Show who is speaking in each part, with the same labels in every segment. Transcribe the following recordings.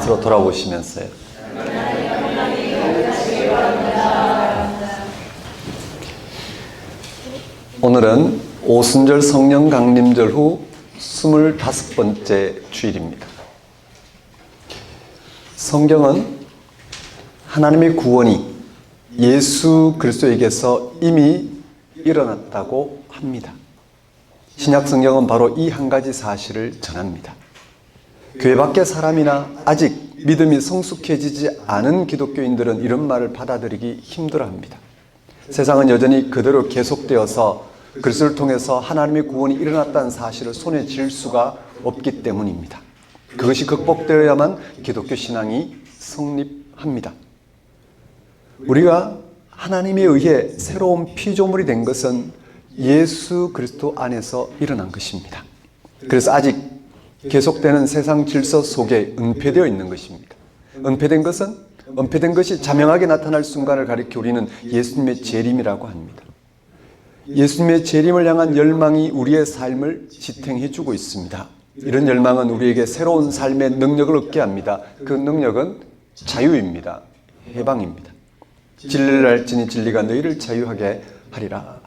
Speaker 1: 곁으로 돌아오시면서요. 오늘은 오순절 성령 강림절 후 25번째 주일입니다. 성경은 하나님의 구원이 예수 그리스도에게서 이미 일어났다고 합니다. 신약 성경은 바로 이 한 가지 사실을 전합니다. 교회 밖의 사람이나 아직 믿음이 성숙해지지 않은 기독교인들은 이런 말을 받아들이기 힘들어합니다. 세상은 여전히 그대로 계속되어서 그리스도를 통해서 하나님의 구원이 일어났다는 사실을 손에 쥘 수가 없기 때문입니다. 그것이 극복되어야만 기독교 신앙이 성립합니다. 우리가 하나님에 의해 새로운 피조물이 된 것은 예수 그리스도 안에서 일어난 것입니다. 그래서 아직 계속되는 세상 질서 속에 은폐되어 있는 것입니다. 은폐된 것이 자명하게 나타날 순간을 가리켜 우리는 예수님의 재림이라고 합니다. 예수님의 재림을 향한 열망이 우리의 삶을 지탱해 주고 있습니다. 이런 열망은 우리에게 새로운 삶의 능력을 얻게 합니다. 그 능력은 자유입니다. 해방입니다. 진리를 알지니 진리가 너희를 자유하게 하리라.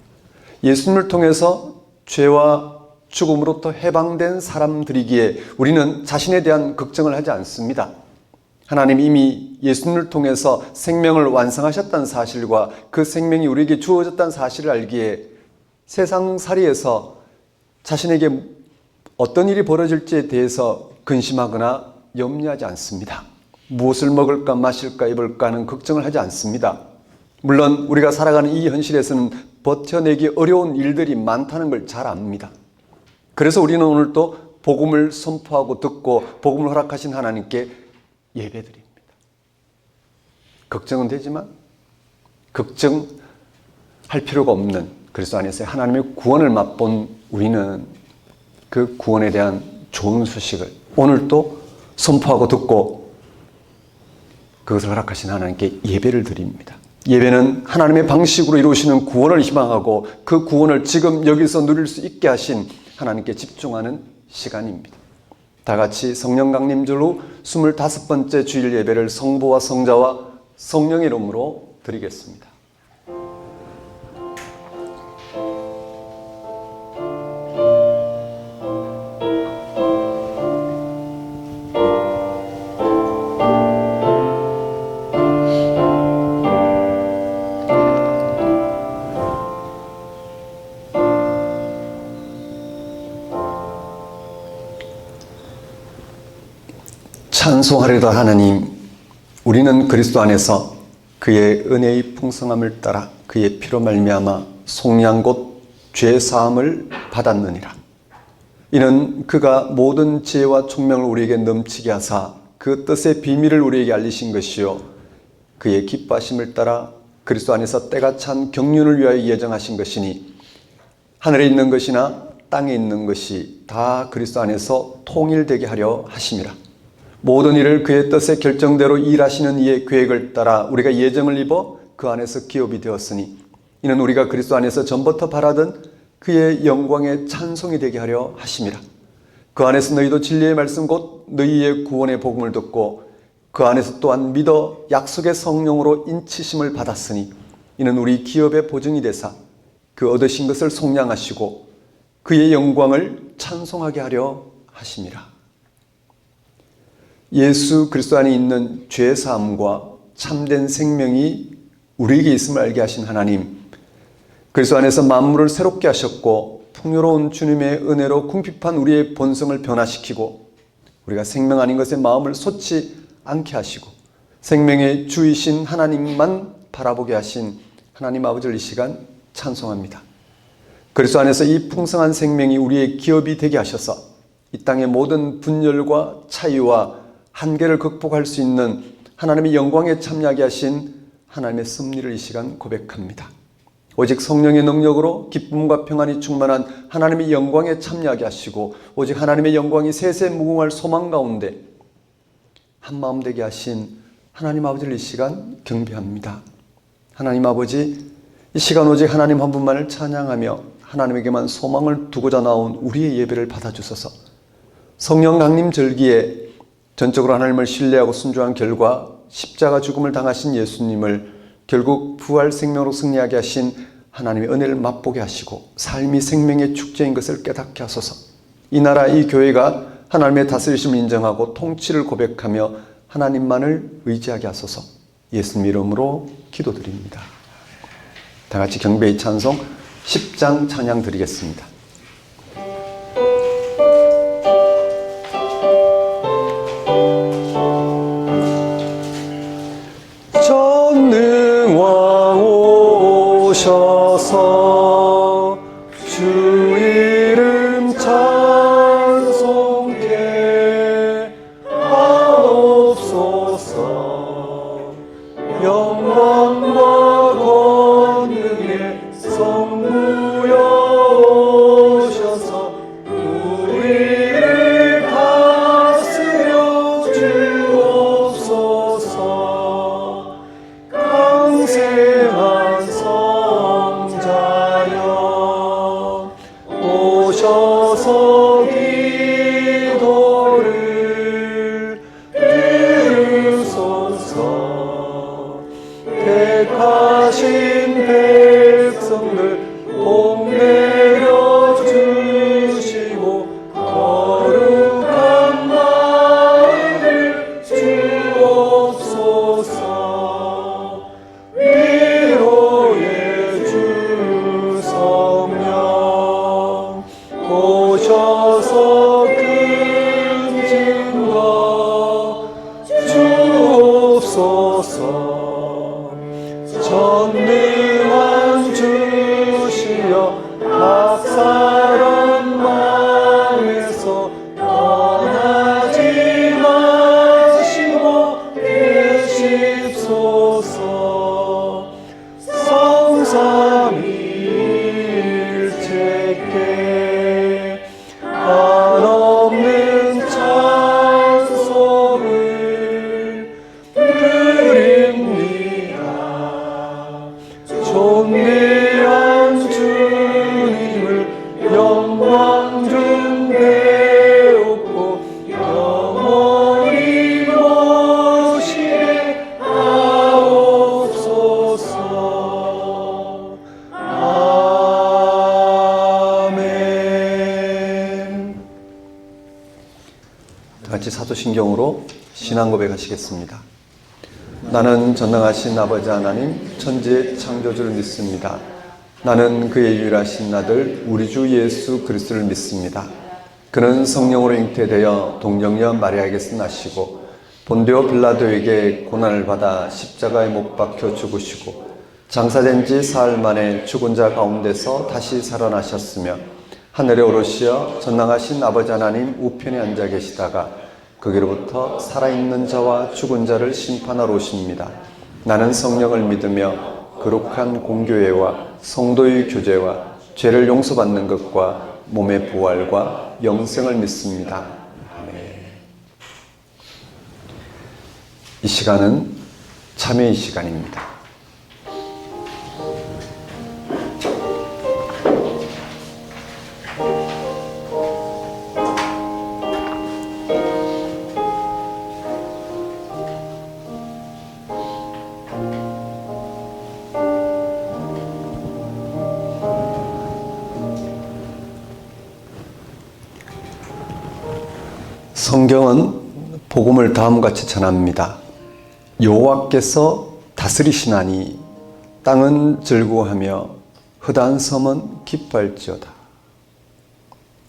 Speaker 1: 예수님을 통해서 죄와 죽음으로부터 해방된 사람들이기에 우리는 자신에 대한 걱정을 하지 않습니다. 하나님 이미 예수님을 통해서 생명을 완성하셨다는 사실과 그 생명이 우리에게 주어졌다는 사실을 알기에 세상살이에서 자신에게 어떤 일이 벌어질지에 대해서 근심하거나 염려하지 않습니다. 무엇을 먹을까 마실까 입을까 하는 걱정을 하지 않습니다. 물론 우리가 살아가는 이 현실에서는 버텨내기 어려운 일들이 많다는 걸 잘 압니다. 그래서 우리는 오늘 또 복음을 선포하고 듣고 복음을 허락하신 하나님께 예배드립니다. 걱정은 되지만 걱정할 필요가 없는 그리스도 안에서 하나님의 구원을 맛본 우리는 그 구원에 대한 좋은 소식을 오늘 또 선포하고 듣고 그것을 허락하신 하나님께 예배를 드립니다. 예배는 하나님의 방식으로 이루시는 구원을 희망하고 그 구원을 지금 여기서 누릴 수 있게 하신 하나님께 집중하는 시간입니다. 다 같이 성령 강림절로 25번째 주일 예배를 성부와 성자와 성령의 이름으로 드리겠습니다. 찬송하리로다 하나님, 우리는 그리스도 안에서 그의 은혜의 풍성함을 따라 그의 피로 말미암아 속량 곧 죄사함을 받았느니라. 이는 그가 모든 지혜와 총명을 우리에게 넘치게 하사 그 뜻의 비밀을 우리에게 알리신 것이요 그의 기뻐하심을 따라 그리스도 안에서 때가 찬 경륜을 위하여 예정하신 것이니 하늘에 있는 것이나 땅에 있는 것이 다 그리스도 안에서 통일되게 하려 하심이라. 모든 일을 그의 뜻의 결정대로 일하시는 이의 계획을 따라 우리가 예정을 입어 그 안에서 기업이 되었으니 이는 우리가 그리스도 안에서 전부터 바라던 그의 영광의 찬송이 되게 하려 하심이라. 그 안에서 너희도 진리의 말씀 곧 너희의 구원의 복음을 듣고 그 안에서 또한 믿어 약속의 성령으로 인치심을 받았으니 이는 우리 기업의 보증이 되사 그 얻으신 것을 속량하시고 그의 영광을 찬송하게 하려 하심이라. 예수 그리스도 안에 있는 죄사함과 참된 생명이 우리에게 있음을 알게 하신 하나님, 그리스도 안에서 만물을 새롭게 하셨고 풍요로운 주님의 은혜로 궁핍한 우리의 본성을 변화시키고 우리가 생명 아닌 것에 마음을 솟지 않게 하시고 생명의 주이신 하나님만 바라보게 하신 하나님 아버지를 이 시간 찬송합니다. 그리스도 안에서 이 풍성한 생명이 우리의 기업이 되게 하셔서 이 땅의 모든 분열과 차이와 한계를 극복할 수 있는 하나님의 영광에 참여하게 하신 하나님의 섭리를 이 시간 고백합니다. 오직 성령의 능력으로 기쁨과 평안이 충만한 하나님의 영광에 참여하게 하시고 오직 하나님의 영광이 세세 무궁할 소망 가운데 한마음 되게 하신 하나님 아버지를 이 시간 경배합니다. 하나님 아버지, 이 시간 오직 하나님 한 분만을 찬양하며 하나님에게만 소망을 두고자 나온 우리의 예배를 받아주소서. 성령 강림 절기에 전적으로 하나님을 신뢰하고 순종한 결과 십자가 죽음을 당하신 예수님을 결국 부활 생명으로 승리하게 하신 하나님의 은혜를 맛보게 하시고 삶이 생명의 축제인 것을 깨닫게 하소서. 이 나라, 이 교회가 하나님의 다스리심을 인정하고 통치를 고백하며 하나님만을 의지하게 하소서. 예수님 이름으로 기도드립니다. 다 같이 경배의 찬송 10장 찬양 드리겠습니다. 전능왕 오셔서 주 이름 찬송케 하옵소서. 영광과 권능의 성부여 오셔서 우리를 다스려 주옵소서. 강생한 성자여 오셔서 기도를 들으소서. 택하신 백성들 복 내려주시고 거룩한 마음을 주옵소서. 위로의 주 성령 오셔서 큰 증거 주옵소서. 전능한 주시여 박사란 마음에서 떠나지 마시고 계십소서. 성삼일체께 한없는 찬송을 드립니다. 존귀한 주님을 영광 좀 배우고 영원히 모시게 하옵소서. 아멘. 다 같이 사도신경으로 신앙 고백하시겠습니다. 나는 전능하신 아버지 하나님 천지의 창조주를 믿습니다. 나는 그의 유일하신 아들 우리 주 예수 그리스도를 믿습니다. 그는 성령으로 잉태되어 동정녀 마리아에게서 나시고 본디오 빌라도에게 고난을 받아 십자가에 못 박혀 죽으시고 장사된 지 사흘 만에 죽은 자 가운데서 다시 살아나셨으며 하늘에 오르시어 전능하신 아버지 하나님 우편에 앉아 계시다가 거기로부터 살아있는 자와 죽은 자를 심판하러 오십니다. 나는 성령을 믿으며 거룩한 공교회와 성도의 교제와 죄를 용서받는 것과 몸의 부활과 영생을 믿습니다. 아멘. 이 시간은 참회의 시간입니다. 성경은 복음을 다음과 같이 전합니다. 여호와께서 다스리시나니 땅은 즐거워하며 허다한 섬은 기뻐할지어다.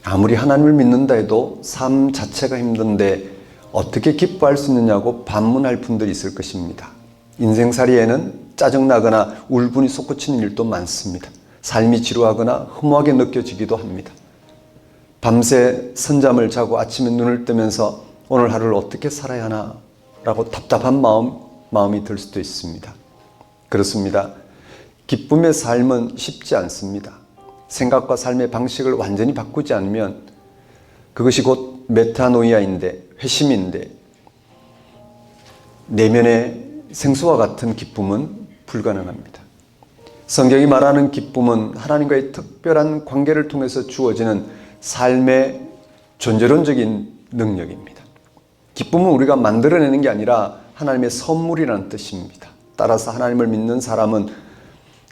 Speaker 1: 아무리 하나님을 믿는다 해도 삶 자체가 힘든데 어떻게 기뻐할 수 있느냐고 반문할 분들이 있을 것입니다. 인생살이에는 짜증나거나 울분이 솟구치는 일도 많습니다. 삶이 지루하거나 허무하게 느껴지기도 합니다. 밤새 선잠을 자고 아침에 눈을 뜨면서 오늘 하루를 어떻게 살아야 하나 라고 답답한 마음이 들 수도 있습니다. 그렇습니다. 기쁨의 삶은 쉽지 않습니다. 생각과 삶의 방식을 완전히 바꾸지 않으면 그것이 곧 메타노이아인데, 회심인데, 내면의 생수와 같은 기쁨은 불가능합니다. 성경이 말하는 기쁨은 하나님과의 특별한 관계를 통해서 주어지는 삶의 존재론적인 능력입니다. 기쁨은 우리가 만들어내는 게 아니라 하나님의 선물이라는 뜻입니다. 따라서 하나님을 믿는 사람은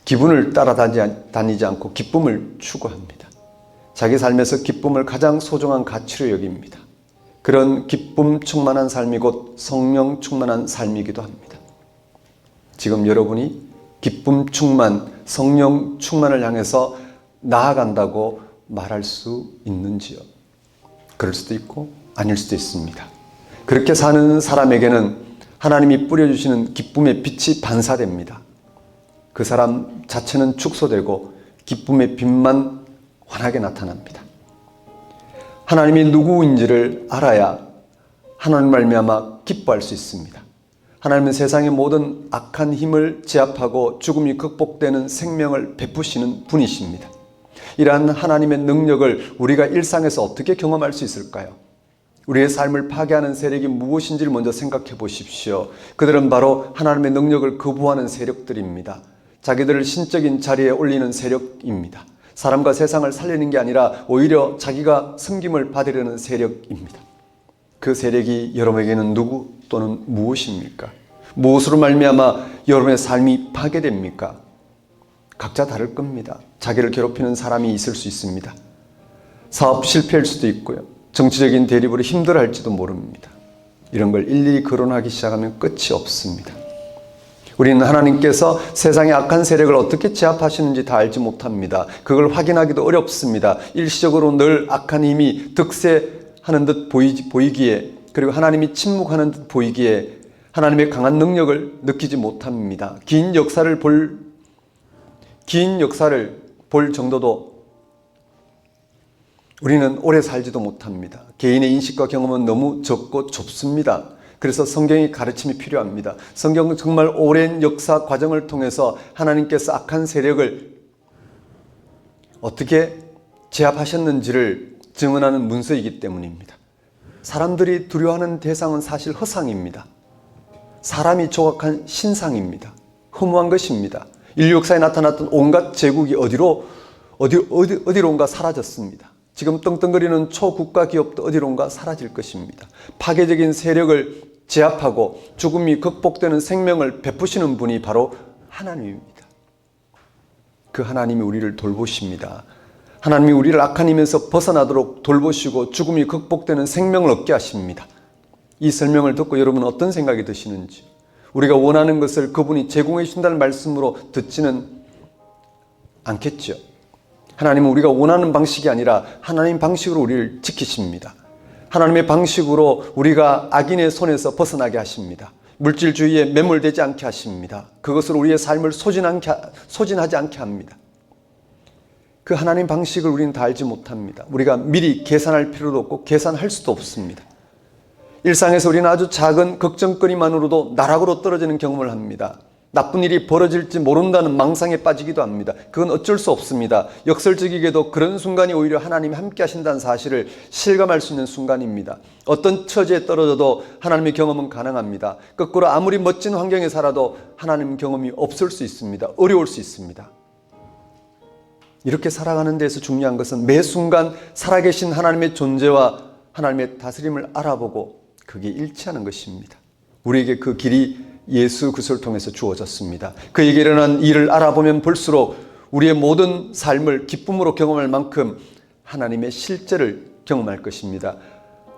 Speaker 1: 기분을 따라다니지 않고 기쁨을 추구합니다. 자기 삶에서 기쁨을 가장 소중한 가치로 여깁니다. 그런 기쁨 충만한 삶이 곧 성령 충만한 삶이기도 합니다. 지금 여러분이 기쁨 충만, 성령 충만을 향해서 나아간다고 말할 수 있는지요? 그럴 수도 있고 아닐 수도 있습니다. 그렇게 사는 사람에게는 하나님이 뿌려주시는 기쁨의 빛이 반사됩니다. 그 사람 자체는 축소되고 기쁨의 빛만 환하게 나타납니다. 하나님이 누구인지를 알아야 하나님 말미암아 기뻐할 수 있습니다. 하나님은 세상의 모든 악한 힘을 제압하고 죽음이 극복되는 생명을 베푸시는 분이십니다. 이러한 하나님의 능력을 우리가 일상에서 어떻게 경험할 수 있을까요? 우리의 삶을 파괴하는 세력이 무엇인지를 먼저 생각해 보십시오. 그들은 바로 하나님의 능력을 거부하는 세력들입니다. 자기들을 신적인 자리에 올리는 세력입니다. 사람과 세상을 살리는 게 아니라 오히려 자기가 섬김을 받으려는 세력입니다. 그 세력이 여러분에게는 누구 또는 무엇입니까? 무엇으로 말미암아 여러분의 삶이 파괴됩니까? 각자 다를 겁니다. 자기를 괴롭히는 사람이 있을 수 있습니다. 사업 실패할 수도 있고요. 정치적인 대립으로 힘들어할지도 모릅니다. 이런 걸 일일이 거론하기 시작하면 끝이 없습니다. 우리는 하나님께서 세상의 악한 세력을 어떻게 제압하시는지 다 알지 못합니다. 그걸 확인하기도 어렵습니다. 일시적으로 늘 악한 힘이 득세하는 듯 보이기에, 그리고 하나님이 침묵하는 듯 보이기에 하나님의 강한 능력을 느끼지 못합니다. 긴 역사를 볼 정도도 우리는 오래 살지도 못합니다. 개인의 인식과 경험은 너무 적고 좁습니다. 그래서 성경의 가르침이 필요합니다. 성경은 정말 오랜 역사 과정을 통해서 하나님께서 악한 세력을 어떻게 제압하셨는지를 증언하는 문서이기 때문입니다. 사람들이 두려워하는 대상은 사실 허상입니다. 사람이 조각한 신상입니다. 허무한 것입니다. 인류 역사에 나타났던 온갖 제국이 어디론가 사라졌습니다. 지금 떵떵거리는 초국가 기업도 어디론가 사라질 것입니다. 파괴적인 세력을 제압하고 죽음이 극복되는 생명을 베푸시는 분이 바로 하나님입니다. 그 하나님이 우리를 돌보십니다. 하나님이 우리를 악한 힘에서 벗어나도록 돌보시고 죽음이 극복되는 생명을 얻게 하십니다. 이 설명을 듣고 여러분은 어떤 생각이 드시는지, 우리가 원하는 것을 그분이 제공해 주신다는 말씀으로 듣지는 않겠죠. 하나님은 우리가 원하는 방식이 아니라 하나님 방식으로 우리를 지키십니다. 하나님의 방식으로 우리가 악인의 손에서 벗어나게 하십니다. 물질주의에 매몰되지 않게 하십니다. 그것으로 우리의 삶을 소진하지 않게 합니다. 그 하나님 방식을 우리는 다 알지 못합니다. 우리가 미리 계산할 필요도 없고 계산할 수도 없습니다. 일상에서 우리는 아주 작은 걱정거리만으로도 나락으로 떨어지는 경험을 합니다. 나쁜 일이 벌어질지 모른다는 망상에 빠지기도 합니다. 그건 어쩔 수 없습니다. 역설적이게도 그런 순간이 오히려 하나님이 함께 하신다는 사실을 실감할 수 있는 순간입니다. 어떤 처지에 떨어져도 하나님의 경험은 가능합니다. 거꾸로 아무리 멋진 환경에 살아도 하나님 경험이 없을 수 있습니다. 어려울 수 있습니다. 이렇게 살아가는 데서 중요한 것은 매 순간 살아계신 하나님의 존재와 하나님의 다스림을 알아보고 그게 일치하는 것입니다. 우리에게 그 길이 예수 그리스도를 통해서 주어졌습니다. 그에게 일어난 일을 알아보면 볼수록 우리의 모든 삶을 기쁨으로 경험할 만큼 하나님의 실제를 경험할 것입니다.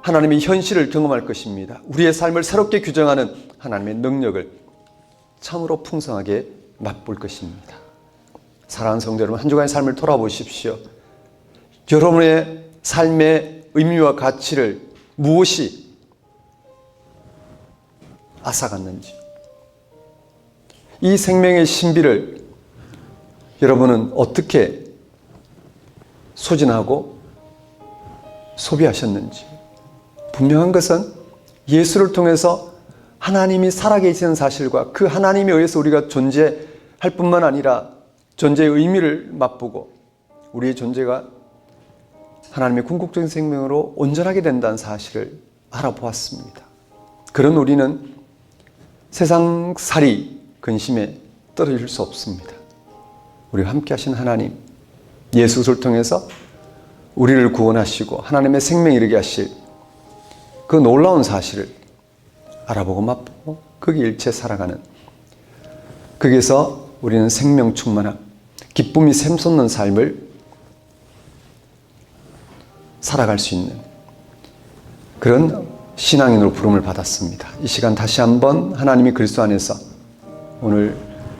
Speaker 1: 하나님의 현실을 경험할 것입니다. 우리의 삶을 새롭게 규정하는 하나님의 능력을 참으로 풍성하게 맛볼 것입니다. 사랑하는 성도 여러분, 한 주간의 삶을 돌아보십시오. 여러분의 삶의 의미와 가치를 무엇이 앗아갔는지, 이 생명의 신비를 여러분은 어떻게 소진하고 소비하셨는지. 분명한 것은 예수를 통해서 하나님이 살아계시는 사실과 그 하나님에 의해서 우리가 존재할 뿐만 아니라 존재의 의미를 맛보고 우리의 존재가 하나님의 궁극적인 생명으로 온전하게 된다는 사실을 알아보았습니다. 그런 우리는 세상살이 근심에 떨어질 수 없습니다. 우리와 함께 하신 하나님, 예수 그리스도를 통해서 우리를 구원하시고 하나님의 생명에 이르게 하실 그 놀라운 사실을 알아보고 맛보고 거기 일체 살아가는, 거기서 우리는 생명 충만한 기쁨이 샘솟는 삶을 살아갈 수 있는 그런 신앙인으로 부름을 받았습니다. 이 시간 다시 한번 하나님이 그리스도 안에서 오늘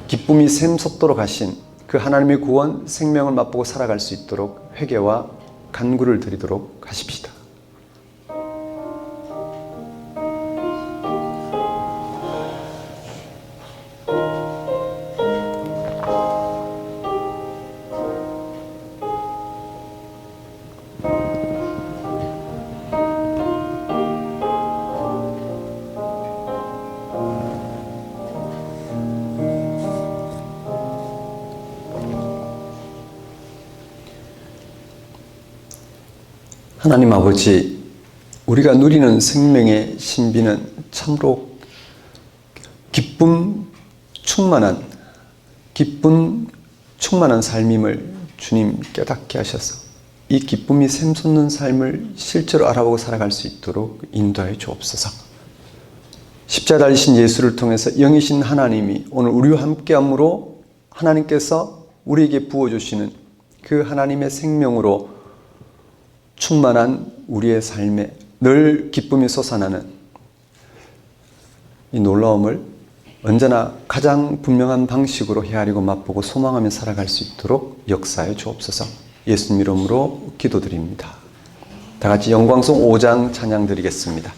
Speaker 1: 기쁨이 샘솟도록 하신 그 하나님의 구원, 생명을 맛보고 살아갈 수 있도록 회개와 간구를 드리도록 하십시다. 하나님 아버지, 우리가 누리는 생명의 신비는 참으로 기쁨 충만한 삶임을 주님 깨닫게 하셔서 이 기쁨이 샘솟는 삶을 실제로 알아보고 살아갈 수 있도록 인도하여 주옵소서. 십자가 달리신 예수를 통해서 영이신 하나님이 오늘 우리와 함께함으로 하나님께서 우리에게 부어주시는 그 하나님의 생명으로 충만한 우리의 삶에 늘 기쁨이 솟아나는 이 놀라움을 언제나 가장 분명한 방식으로 헤아리고 맛보고 소망하며 살아갈 수 있도록 역사해 주옵소서. 예수님 이름으로 기도드립니다. 다 같이 영광송 5장 찬양 드리겠습니다.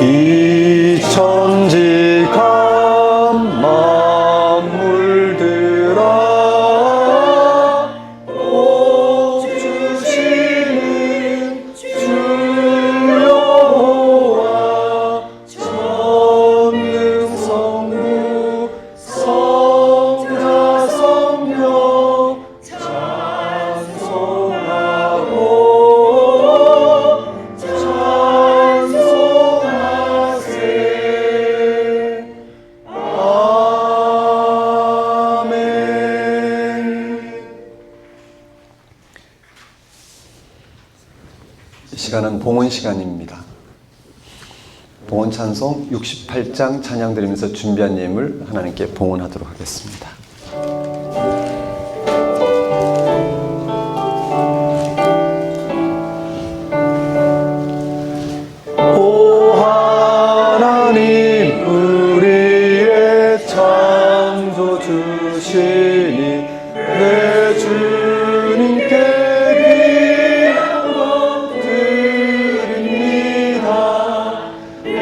Speaker 1: 이 천지간 만물들아 복 주시는 주 여호와 전능성부 성자 성령 찬송하고 이 시간은 봉헌 시간입니다. 봉헌 찬송 68장 찬양 드리면서 준비한 예물 하나님께 봉헌하도록 하겠습니다. 오 하나님 우리의 창조 주시니 내 주님께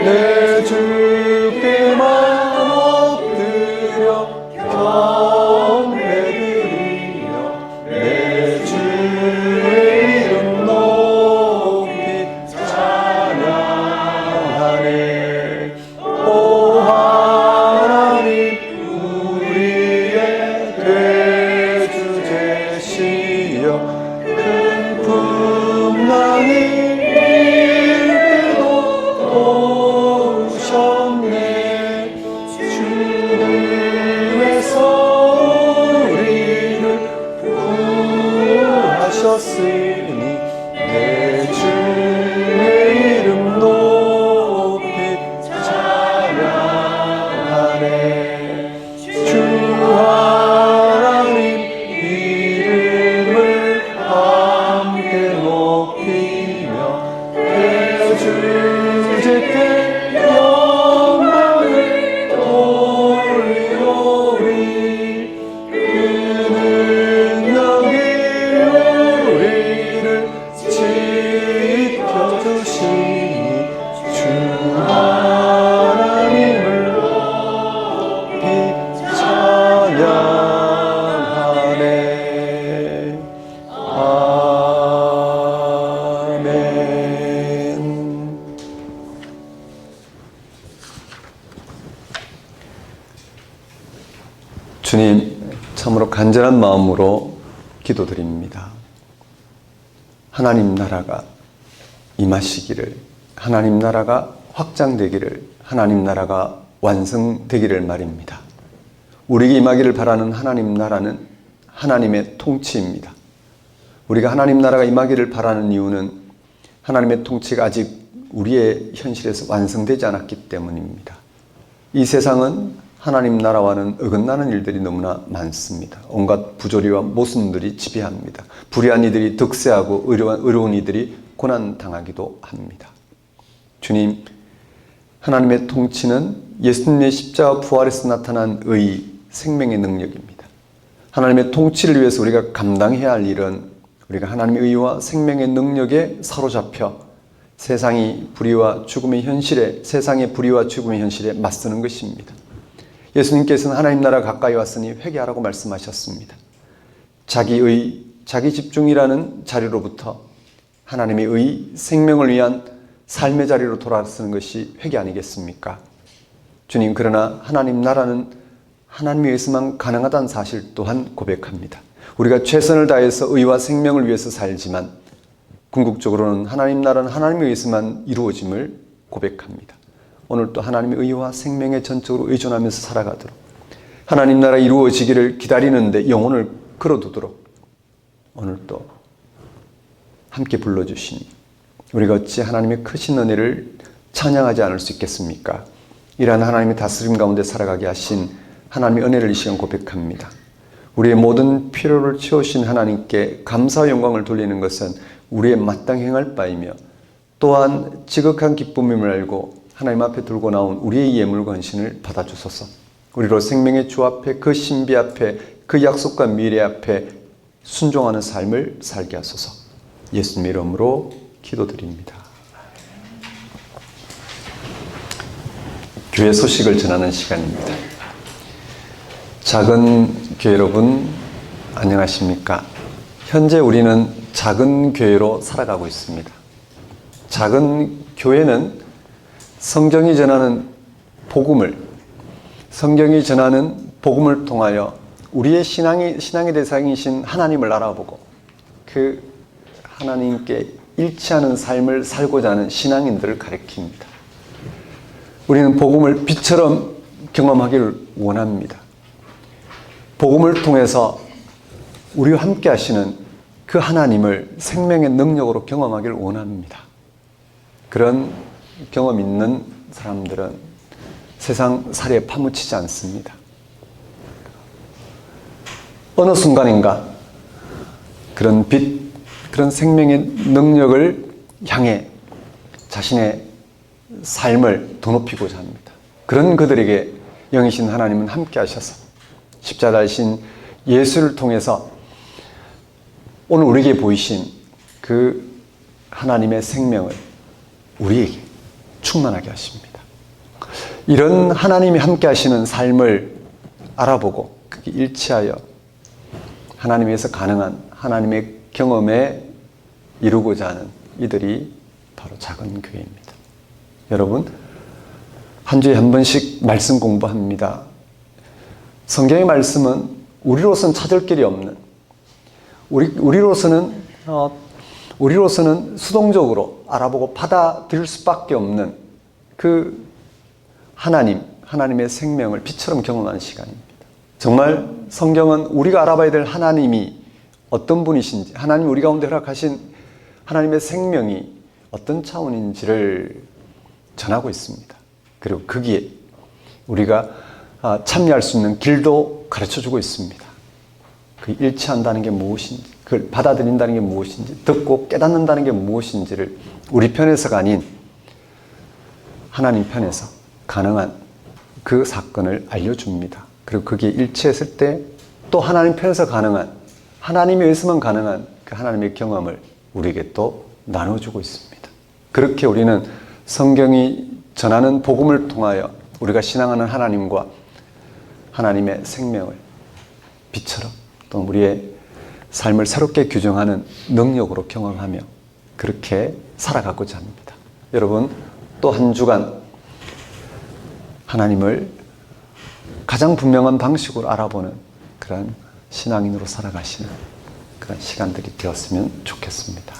Speaker 1: 내 주께만 엎드려 경배드리며 내 주의 이름 높이 찬양하네. 오 하나님 우리의 대주 되시여 큰 풍랑이 내 주의 이름 높이 찬양하네. 주 하나님 이름을 함께 높이며 대주제께 영광을 돌리오리. 주님, 참으로 간절한 마음으로 기도드립니다. 하나님 나라가 임하시기를, 하나님 나라가 확장되기를, 하나님 나라가 완성되기를 말입니다. 우리에게 임하기를 바라는 하나님 나라는 하나님의 통치입니다. 우리가 하나님 나라가 임하기를 바라는 이유는 하나님의 통치가 아직 우리의 현실에서 완성되지 않았기 때문입니다. 이 세상은 하나님 나라와는 어긋나는 일들이 너무나 많습니다. 온갖 부조리와 모순들이 지배합니다. 불의한 이들이 득세하고 의로운 이들이 고난당하기도 합니다. 주님, 하나님의 통치는 예수님의 십자가 부활에서 나타난 의, 생명의 능력입니다. 하나님의 통치를 위해서 우리가 감당해야 할 일은 우리가 하나님의 의와 생명의 능력에 사로잡혀 세상의 불의와 죽음의 현실에 맞서는 것입니다. 예수님께서는 하나님 나라 가까이 왔으니 회개하라고 말씀하셨습니다. 자기 집중이라는 자리로부터 하나님의 의, 생명을 위한 삶의 자리로 돌아서는 것이 회개 아니겠습니까? 주님, 그러나 하나님 나라는 하나님에 의해서만 가능하다는 사실 또한 고백합니다. 우리가 최선을 다해서 의와 생명을 위해서 살지만 궁극적으로는 하나님 나라는 하나님에 의해서만 이루어짐을 고백합니다. 오늘 또 하나님의 의와 생명에 전적으로 의존하면서 살아가도록, 하나님 나라 이루어지기를 기다리는데 영혼을 걸어두도록 오늘 또 함께 불러주시니 우리가 어찌 하나님의 크신 은혜를 찬양하지 않을 수 있겠습니까? 이러한 하나님의 다스림 가운데 살아가게 하신 하나님의 은혜를 이 시간 고백합니다. 우리의 모든 필요를 채우신 하나님께 감사와 영광을 돌리는 것은 우리의 마땅히 행할 바이며 또한 지극한 기쁨임을 알고 하나님 앞에 들고 나온 우리의 예물과 헌신을 받아주소서. 우리로 생명의 주 앞에, 그 신비 앞에, 그 약속과 미래 앞에 순종하는 삶을 살게 하소서. 예수님의 이름으로 기도드립니다. 교회 소식을 전하는 시간입니다. 작은 교회 여러분, 안녕하십니까? 현재 우리는 작은 교회로 살아가고 있습니다. 작은 교회는 성경이 전하는 복음을 통하여 우리의 신앙의 대상이신 하나님을 알아보고 그 하나님께 일치하는 삶을 살고자 하는 신앙인들을 가리킵니다. 우리는 복음을 빛처럼 경험하기를 원합니다. 복음을 통해서 우리와 함께 하시는 그 하나님을 생명의 능력으로 경험하기를 원합니다. 그런 경험 있는 사람들은 세상 살이에 파묻히지 않습니다. 어느 순간인가 그런 빛, 그런 생명의 능력을 향해 자신의 삶을 더 높이고자 합니다. 그런 그들에게 영이신 하나님은 함께 하셔서 십자가 달신 예수를 통해서 오늘 우리에게 보이신 그 하나님의 생명을 우리에게 충만하게 하십니다. 이런 하나님이 함께 하시는 삶을 알아보고 그게 일치하여 하나님에서 가능한 하나님의 경험에 이루고자 하는 이들이 바로 작은 교회입니다. 여러분, 한 주에 한 번씩 말씀 공부합니다. 성경의 말씀은 우리로서는 찾을 길이 없는, 우리로서는 수동적으로 알아보고 받아들일 수밖에 없는 그 하나님의 생명을 빛처럼 경험하는 시간입니다. 정말 성경은 우리가 알아봐야 될 하나님이 어떤 분이신지, 하나님 우리 가운데 허락하신 하나님의 생명이 어떤 차원인지를 전하고 있습니다. 그리고 거기에 우리가 참여할 수 있는 길도 가르쳐주고 있습니다. 그 일치한다는 게 무엇인지, 그걸 받아들인다는 게 무엇인지, 듣고 깨닫는다는 게 무엇인지를 우리 편에서가 아닌 하나님 편에서 가능한 그 사건을 알려줍니다. 그리고 그게 일치했을 때 또 하나님 편에서 가능한, 하나님에 의해서만 가능한 그 하나님의 경험을 우리에게 또 나눠주고 있습니다. 그렇게 우리는 성경이 전하는 복음을 통하여 우리가 신앙하는 하나님과 하나님의 생명을 빛처럼 또 우리의 삶을 새롭게 규정하는 능력으로 경험하며 그렇게 살아가고자 합니다. 여러분, 또 한 주간 하나님을 가장 분명한 방식으로 알아보는 그런 신앙인으로 살아가시는 그런 시간들이 되었으면 좋겠습니다.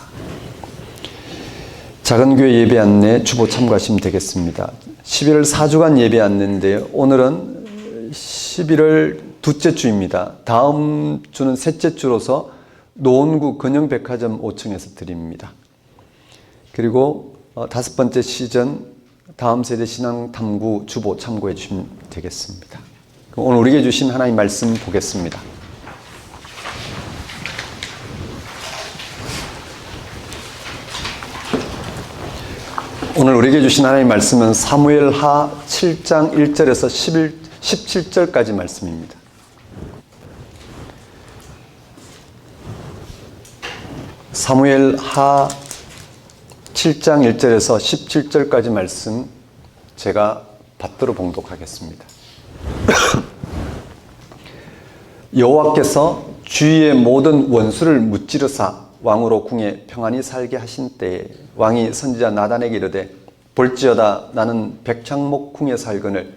Speaker 1: 작은 교회 예배 안내 주보 참고하시면 되겠습니다. 11월 4주간 예배 안내인데요. 오늘은 11월 둘째 주입니다. 다음 주는 셋째 주로서 노원구 근영백화점 5층에서 드립니다. 그리고 다섯 번째 시즌 다음 세대 신앙 탐구 주보 참고해 주시면 되겠습니다. 오늘 우리에게 주신 하나님 말씀 보겠습니다. 오늘 우리에게 주신 하나님 말씀은 사무엘하 7장 1절에서 17절까지 말씀입니다. 사무엘하 7장 1절에서 17절까지 말씀 제가 받들어 봉독하겠습니다. 여호와께서 주위의 모든 원수를 무찌르사 왕으로 궁에 평안히 살게 하신 때에 왕이 선지자 나단에게 이르되 볼지어다 나는 백창목 궁에 살거늘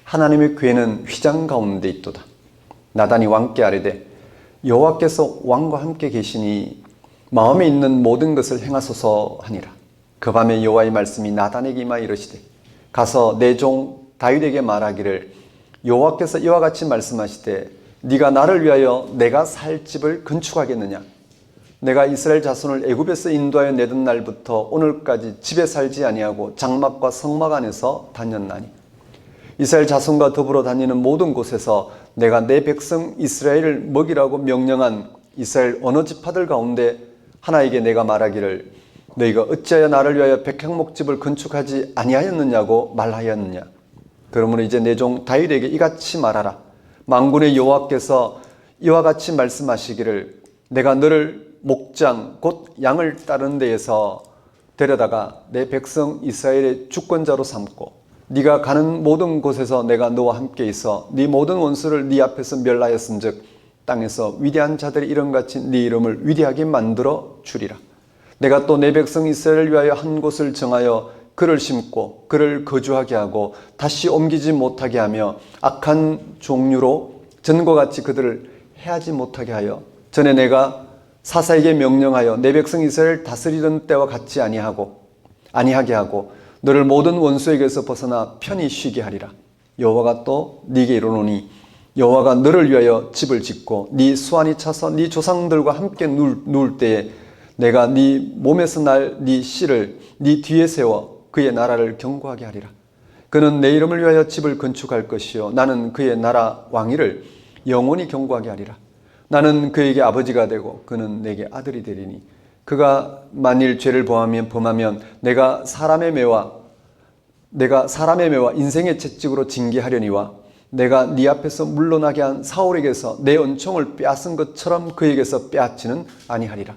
Speaker 1: 하나님의 궤는 휘장 가운데 있도다. 나단이 왕께 아뢰되 여호와께서 왕과 함께 계시니 마음에 있는 모든 것을 행하소서 하니라. 그 밤에 여호와의 말씀이 나단에게 임하여 이르시되 가서 내 종 다윗에게 말하기를 여호와께서 이와 같이 말씀하시되 네가 나를 위하여 내가 살 집을 건축하겠느냐. 내가 이스라엘 자손을 애굽에서 인도하여 내던 날부터 오늘까지 집에 살지 아니하고 장막과 성막 안에서 다녔나니 이스라엘 자손과 더불어 다니는 모든 곳에서 내가 내 백성 이스라엘을 먹이라고 명령한 이스라엘 어느 지파들 가운데 하나에게 내가 말하기를 너희가 어찌하여 나를 위하여 백향목집을 건축하지 아니하였느냐고 말하였느냐. 그러므로 이제 내 종 다윗에게 이같이 말하라. 만군의 여호와께서 이와 같이 말씀하시기를 내가 너를 목장 곧 양을 따르는 데에서 데려다가 내 백성 이스라엘의 주권자로 삼고 네가 가는 모든 곳에서 내가 너와 함께 있어 네 모든 원수를 네 앞에서 멸하였은즉 땅에서 위대한 자들이 이름같이 네 이름을 위대하게 만들어 주리라. 내가 또 내 백성 이스라엘을 위하여 한 곳을 정하여 그를 심고 그를 거주하게 하고 다시 옮기지 못하게 하며 악한 종류로 전과 같이 그들을 해하지 못하게 하여 전에 내가 사사에게 명령하여 내 백성 이스라엘을 다스리던 때와 같이 아니하게 하고 너를 모든 원수에게서 벗어나 편히 쉬게 하리라. 여호와가 또 네게 이르노니 여호와가 너를 위하여 집을 짓고 네 수완이 차서 네 조상들과 함께 누울 때에 내가 네 몸에서 날 네 씨를 네 뒤에 세워 그의 나라를 견고하게 하리라. 그는 내 이름을 위하여 집을 건축할 것이요 나는 그의 나라 왕위를 영원히 견고하게 하리라. 나는 그에게 아버지가 되고 그는 내게 아들이 되리니 그가 만일 죄를 범하면 내가 사람의 매와 인생의 채찍으로 징계하려니와 내가 네 앞에서 물러나게 한 사울에게서 내 은총을 빼앗은 것처럼 그에게서 빼앗지는 아니하리라.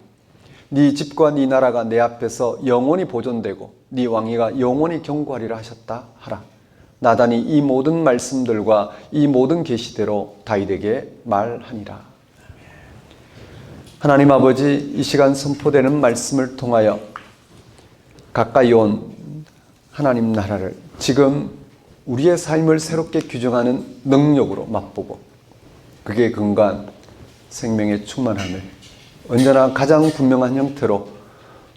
Speaker 1: 네 집과 네 나라가 내 앞에서 영원히 보존되고 네 왕위가 영원히 견고하리라 하셨다 하라. 나단이 이 모든 말씀들과 이 모든 계시대로 다윗에게 말하니라. 하나님 아버지, 이 시간 선포되는 말씀을 통하여 가까이 온 하나님 나라를 지금 우리의 삶을 새롭게 규정하는 능력으로 맛보고 그게 근간 생명의 충만함을 언제나 가장 분명한 형태로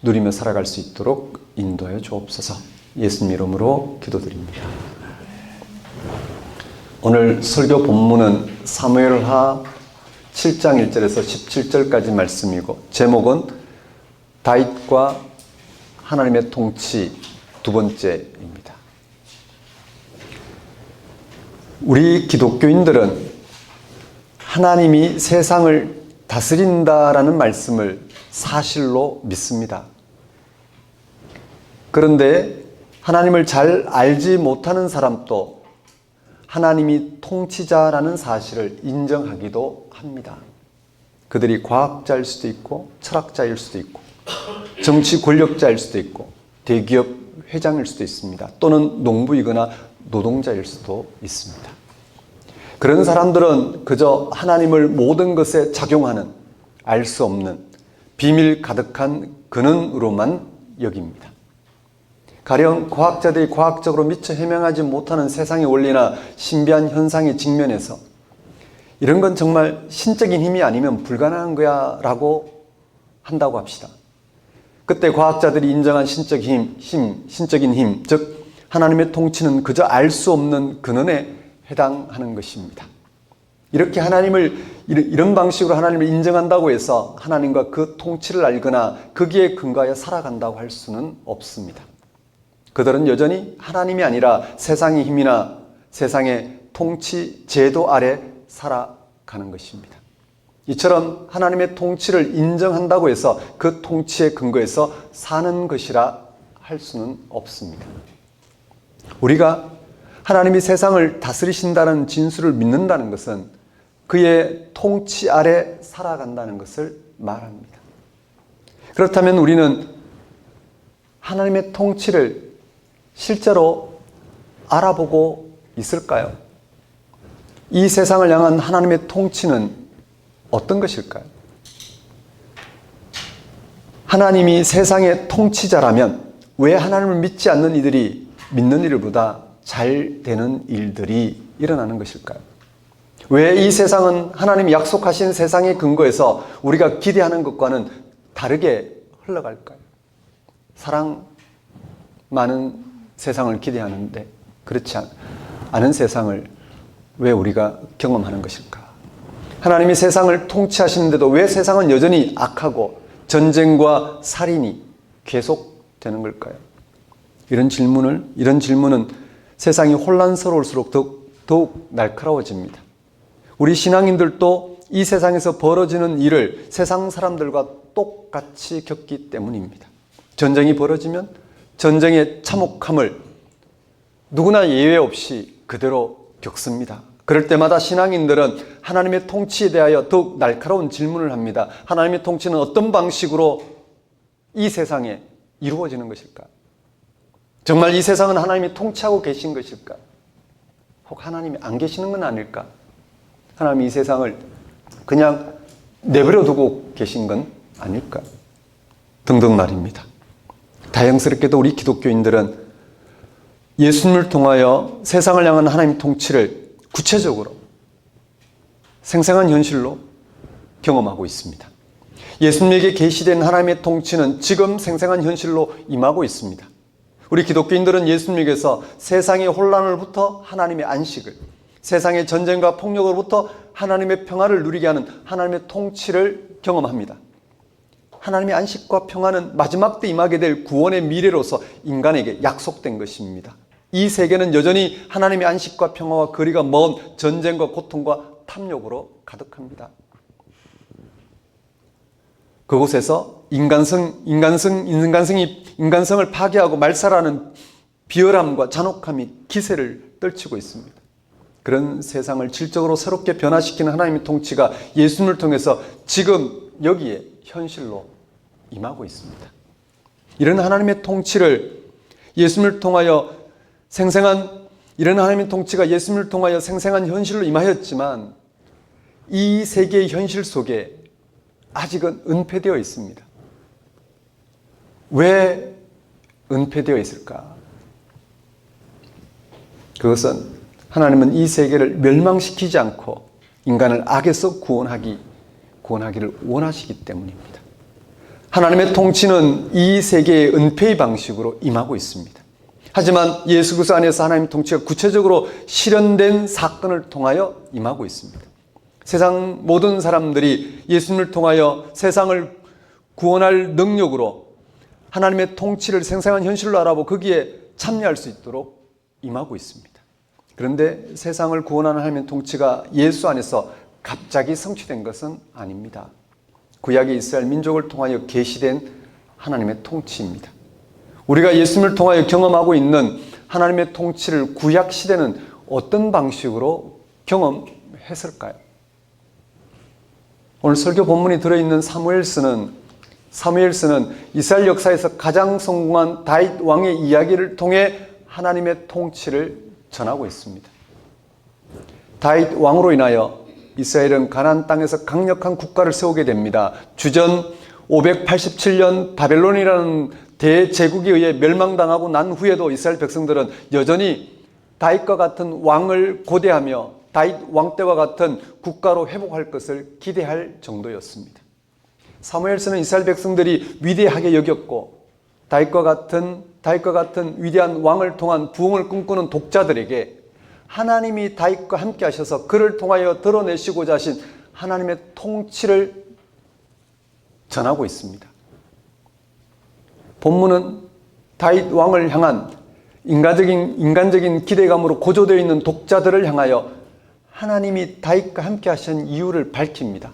Speaker 1: 누리며 살아갈 수 있도록 인도하여 주옵소서. 예수님 이름으로 기도드립니다. 오늘 설교 본문은 사무엘하 7장 1절에서 17절까지 말씀이고 제목은 다윗과 하나님의 통치 두 번째입니다. 우리 기독교인들은 하나님이 세상을 다스린다라는 말씀을 사실로 믿습니다. 그런데 하나님을 잘 알지 못하는 사람도 하나님이 통치자라는 사실을 인정하기도 합니다. 그들이 과학자일 수도 있고 철학자일 수도 있고 정치 권력자일 수도 있고 대기업 회장일 수도 있습니다. 또는 농부이거나 노동자일 수도 있습니다. 그런 사람들은 그저 하나님을 모든 것에 작용하는 알 수 없는 비밀 가득한 근원으로만 여깁니다. 가령 과학자들이 과학적으로 미처 해명하지 못하는 세상의 원리나 신비한 현상에 직면해서 이런 건 정말 신적인 힘이 아니면 불가능한 거야 라고 한다고 합시다. 그때 과학자들이 인정한 신적인 힘, 즉 하나님의 통치는 그저 알 수 없는 근원에 해당하는 것입니다. 이렇게 이런 방식으로 하나님을 인정한다고 해서 하나님과 그 통치를 알거나 거기에 근거하여 살아간다고 할 수는 없습니다. 그들은 여전히 하나님이 아니라 세상의 힘이나 세상의 통치 제도 아래 살아가는 것입니다. 이처럼 하나님의 통치를 인정한다고 해서 그 통치에 근거해서 사는 것이라 할 수는 없습니다. 우리가 하나님이 세상을 다스리신다는 진술을 믿는다는 것은 그의 통치 아래 살아간다는 것을 말합니다. 그렇다면 우리는 하나님의 통치를 실제로 알아보고 있을까요? 이 세상을 향한 하나님의 통치는 어떤 것일까요? 하나님이 세상의 통치자라면 왜 하나님을 믿지 않는 이들이 믿는 일보다 잘 되는 일들이 일어나는 것일까요? 왜 이 세상은 하나님이 약속하신 세상의 근거에서 우리가 기대하는 것과는 다르게 흘러갈까요? 사랑 많은 세상을 기대하는데 그렇지 않은 세상을 왜 우리가 경험하는 것일까? 하나님이 세상을 통치하시는데도 왜 세상은 여전히 악하고 전쟁과 살인이 계속되는 걸까요? 이런 질문은 세상이 혼란스러울수록 더욱 날카로워집니다. 우리 신앙인들도 이 세상에서 벌어지는 일을 세상 사람들과 똑같이 겪기 때문입니다. 전쟁이 벌어지면 전쟁의 참혹함을 누구나 예외 없이 그대로 겪습니다. 그럴 때마다 신앙인들은 하나님의 통치에 대하여 더욱 날카로운 질문을 합니다. 하나님의 통치는 어떤 방식으로 이 세상에 이루어지는 것일까? 정말 이 세상은 하나님이 통치하고 계신 것일까? 혹 하나님이 안 계시는 건 아닐까? 하나님이 이 세상을 그냥 내버려 두고 계신 건 아닐까? 등등 말입니다. 다행스럽게도 우리 기독교인들은 예수님을 통하여 세상을 향한 하나님의 통치를 구체적으로 생생한 현실로 경험하고 있습니다. 예수님에게 계시된 하나님의 통치는 지금 생생한 현실로 임하고 있습니다. 우리 기독교인들은 예수님에게서 세상의 혼란으로부터 하나님의 안식을, 세상의 전쟁과 폭력으로부터 하나님의 평화를 누리게 하는 하나님의 통치를 경험합니다. 하나님의 안식과 평화는 마지막 때 임하게 될 구원의 미래로서 인간에게 약속된 것입니다. 이 세계는 여전히 하나님의 안식과 평화와 거리가 먼 전쟁과 고통과 탐욕으로 가득합니다. 그곳에서 인간성이 인간성을 파괴하고 말살하는 비열함과 잔혹함이 기세를 떨치고 있습니다. 그런 세상을 질적으로 새롭게 변화시키는 하나님의 통치가 예수님을 통해서 지금 여기에 현실로 임하고 있습니다. 이런 하나님의 통치를 예수님을 통하여 이런 하나님의 통치가 예수님을 통하여 생생한 현실로 임하였지만 이 세계의 현실 속에 아직은 은폐되어 있습니다. 왜 은폐되어 있을까? 그것은 하나님은 이 세계를 멸망시키지 않고 인간을 악에서 구원하기를 원하시기 때문입니다. 하나님의 통치는 이 세계의 은폐의 방식으로 임하고 있습니다. 하지만 예수 그리스도 안에서 하나님의 통치가 구체적으로 실현된 사건을 통하여 임하고 있습니다. 세상 모든 사람들이 예수님을 통하여 세상을 구원할 능력으로 하나님의 통치를 생생한 현실로 알아보고 거기에 참여할 수 있도록 임하고 있습니다. 그런데 세상을 구원하는 하나님의 통치가 예수 안에서 갑자기 성취된 것은 아닙니다. 구약의 이스라엘 민족을 통하여 계시된 하나님의 통치입니다. 우리가 예수님을 통하여 경험하고 있는 하나님의 통치를 구약 시대는 어떤 방식으로 경험했을까요? 오늘 설교 본문이 들어있는 사무엘서는 이스라엘 역사에서 가장 성공한 다윗 왕의 이야기를 통해 하나님의 통치를 전하고 있습니다. 다윗 왕으로 인하여 이스라엘은 가나안 땅에서 강력한 국가를 세우게 됩니다. 주전 587년 바벨론이라는 대제국에 의해 멸망당하고 난 후에도 이스라엘 백성들은 여전히 다윗과 같은 왕을 고대하며 다윗 왕 때와 같은 국가로 회복할 것을 기대할 정도였습니다. 사무엘서는 이스라엘 백성들이 위대하게 여겼고 다윗과 같은 위대한 왕을 통한 부흥을 꿈꾸는 독자들에게 하나님이 다윗과 함께 하셔서 그를 통하여 드러내시고자 하신 하나님의 통치를 전하고 있습니다. 본문은 다윗 왕을 향한 인간적인 기대감으로 고조되어 있는 독자들을 향하여 하나님이 다윗과 함께 하신 이유를 밝힙니다.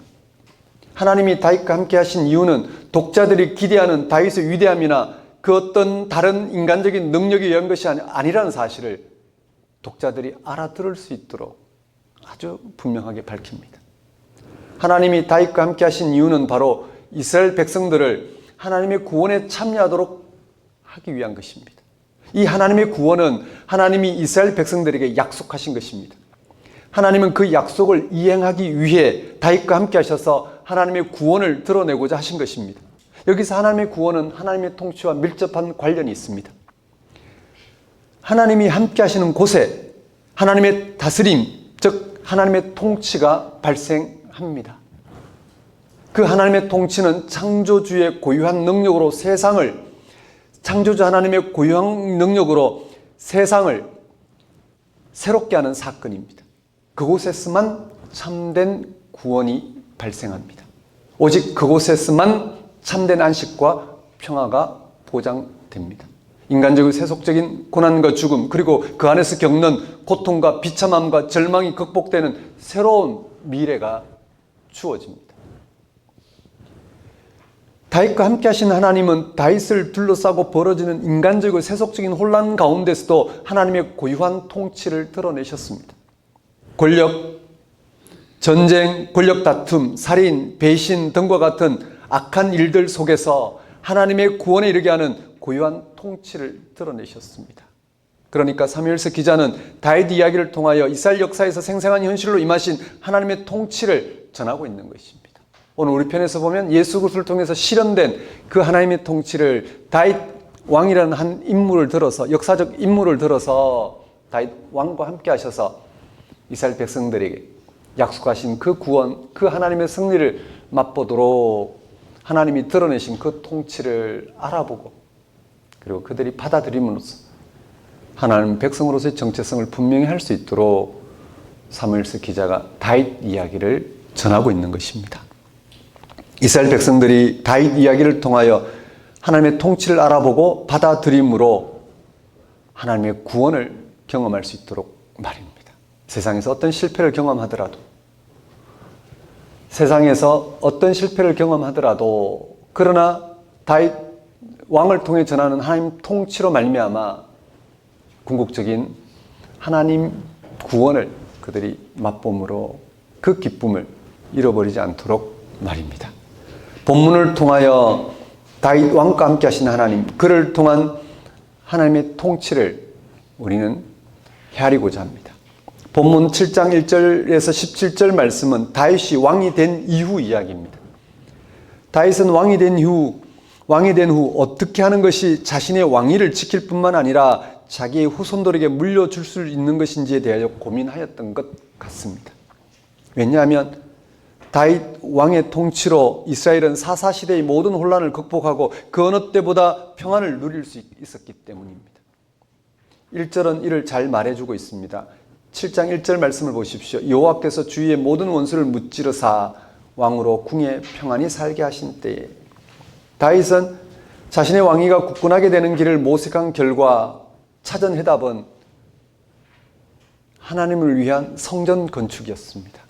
Speaker 1: 하나님이 다윗과 함께 하신 이유는 독자들이 기대하는 다윗의 위대함이나 그 어떤 다른 인간적인 능력에 의한 것이 아니라는 사실을 독자들이 알아들을 수 있도록 아주 분명하게 밝힙니다. 하나님이 다윗과 함께 하신 이유는 바로 이스라엘 백성들을 하나님의 구원에 참여하도록 하기 위한 것입니다. 이 하나님의 구원은 하나님이 이스라엘 백성들에게 약속하신 것입니다. 하나님은 그 약속을 이행하기 위해 다윗과 함께 하셔서 하나님의 구원을 드러내고자 하신 것입니다. 여기서 하나님의 구원은 하나님의 통치와 밀접한 관련이 있습니다. 하나님이 함께 하시는 곳에 하나님의 다스림, 즉 하나님의 통치가 발생합니다. 그 하나님의 통치는 창조주의 고유한 능력으로 창조주 하나님의 고유한 능력으로 세상을 새롭게 하는 사건입니다. 그곳에서만 참된 구원이 발생합니다. 오직 그곳에서만 참된 안식과 평화가 보장됩니다. 인간적인 세속적인 고난과 죽음, 그리고 그 안에서 겪는 고통과 비참함과 절망이 극복되는 새로운 미래가 주어집니다. 다윗과 함께 하신 하나님은 다윗을 둘러싸고 벌어지는 인간적이고 세속적인 혼란 가운데서도 하나님의 고유한 통치를 드러내셨습니다. 권력, 전쟁, 권력 다툼, 살인, 배신 등과 같은 악한 일들 속에서 하나님의 구원에 이르게 하는 고유한 통치를 드러내셨습니다. 그러니까 사무엘서 기자는 다윗 이야기를 통하여 이스라엘 역사에서 생생한 현실로 임하신 하나님의 통치를 전하고 있는 것입니다. 오늘 우리 편에서 보면 예수 그리스도를 통해서 실현된 그 하나님의 통치를 다윗 왕이라는 한 인물을 들어서, 역사적 인물을 들어서 다윗 왕과 함께 하셔서 이스라엘 백성들에게 약속하신 그 구원, 그 하나님의 승리를 맛보도록 하나님이 드러내신 그 통치를 알아보고, 그리고 그들이 받아들임으로써 하나님 백성으로서의 정체성을 분명히 할 수 있도록 사무엘서 기자가 다윗 이야기를 전하고 있는 것입니다. 이스라엘 백성들이 다윗 이야기를 통하여 하나님의 통치를 알아보고 받아들임으로 하나님의 구원을 경험할 수 있도록 말입니다. 세상에서 어떤 실패를 경험하더라도, 그러나 다윗 왕을 통해 전하는 하나님 통치로 말미암아 궁극적인 하나님 구원을 그들이 맛봄으로 그 기쁨을 잃어버리지 않도록 말입니다. 본문을 통하여 다윗 왕과 함께 하신 하나님, 그를 통한 하나님의 통치를 우리는 헤아리고자 합니다. 본문 7장 1절에서 17절 말씀은 다윗이 왕이 된 이후 이야기입니다. 다윗은 왕이 된 후 어떻게 하는 것이 자신의 왕위를 지킬 뿐만 아니라 자기의 후손들에게 물려줄 수 있는 것인지에 대하여 고민하였던 것 같습니다. 왜냐하면 다윗 왕의 통치로 이스라엘은 사사시대의 모든 혼란을 극복하고 그 어느 때보다 평안을 누릴 수 있었기 때문입니다. 1절은 이를 잘 말해주고 있습니다. 7장 1절 말씀을 보십시오. 여호와께서 주위의 모든 원수를 무찌르사 왕으로 궁에 평안히 살게 하신 때에. 다윗은 자신의 왕위가 굳건하게 되는 길을 모색한 결과 찾은 해답은 하나님을 위한 성전 건축이었습니다.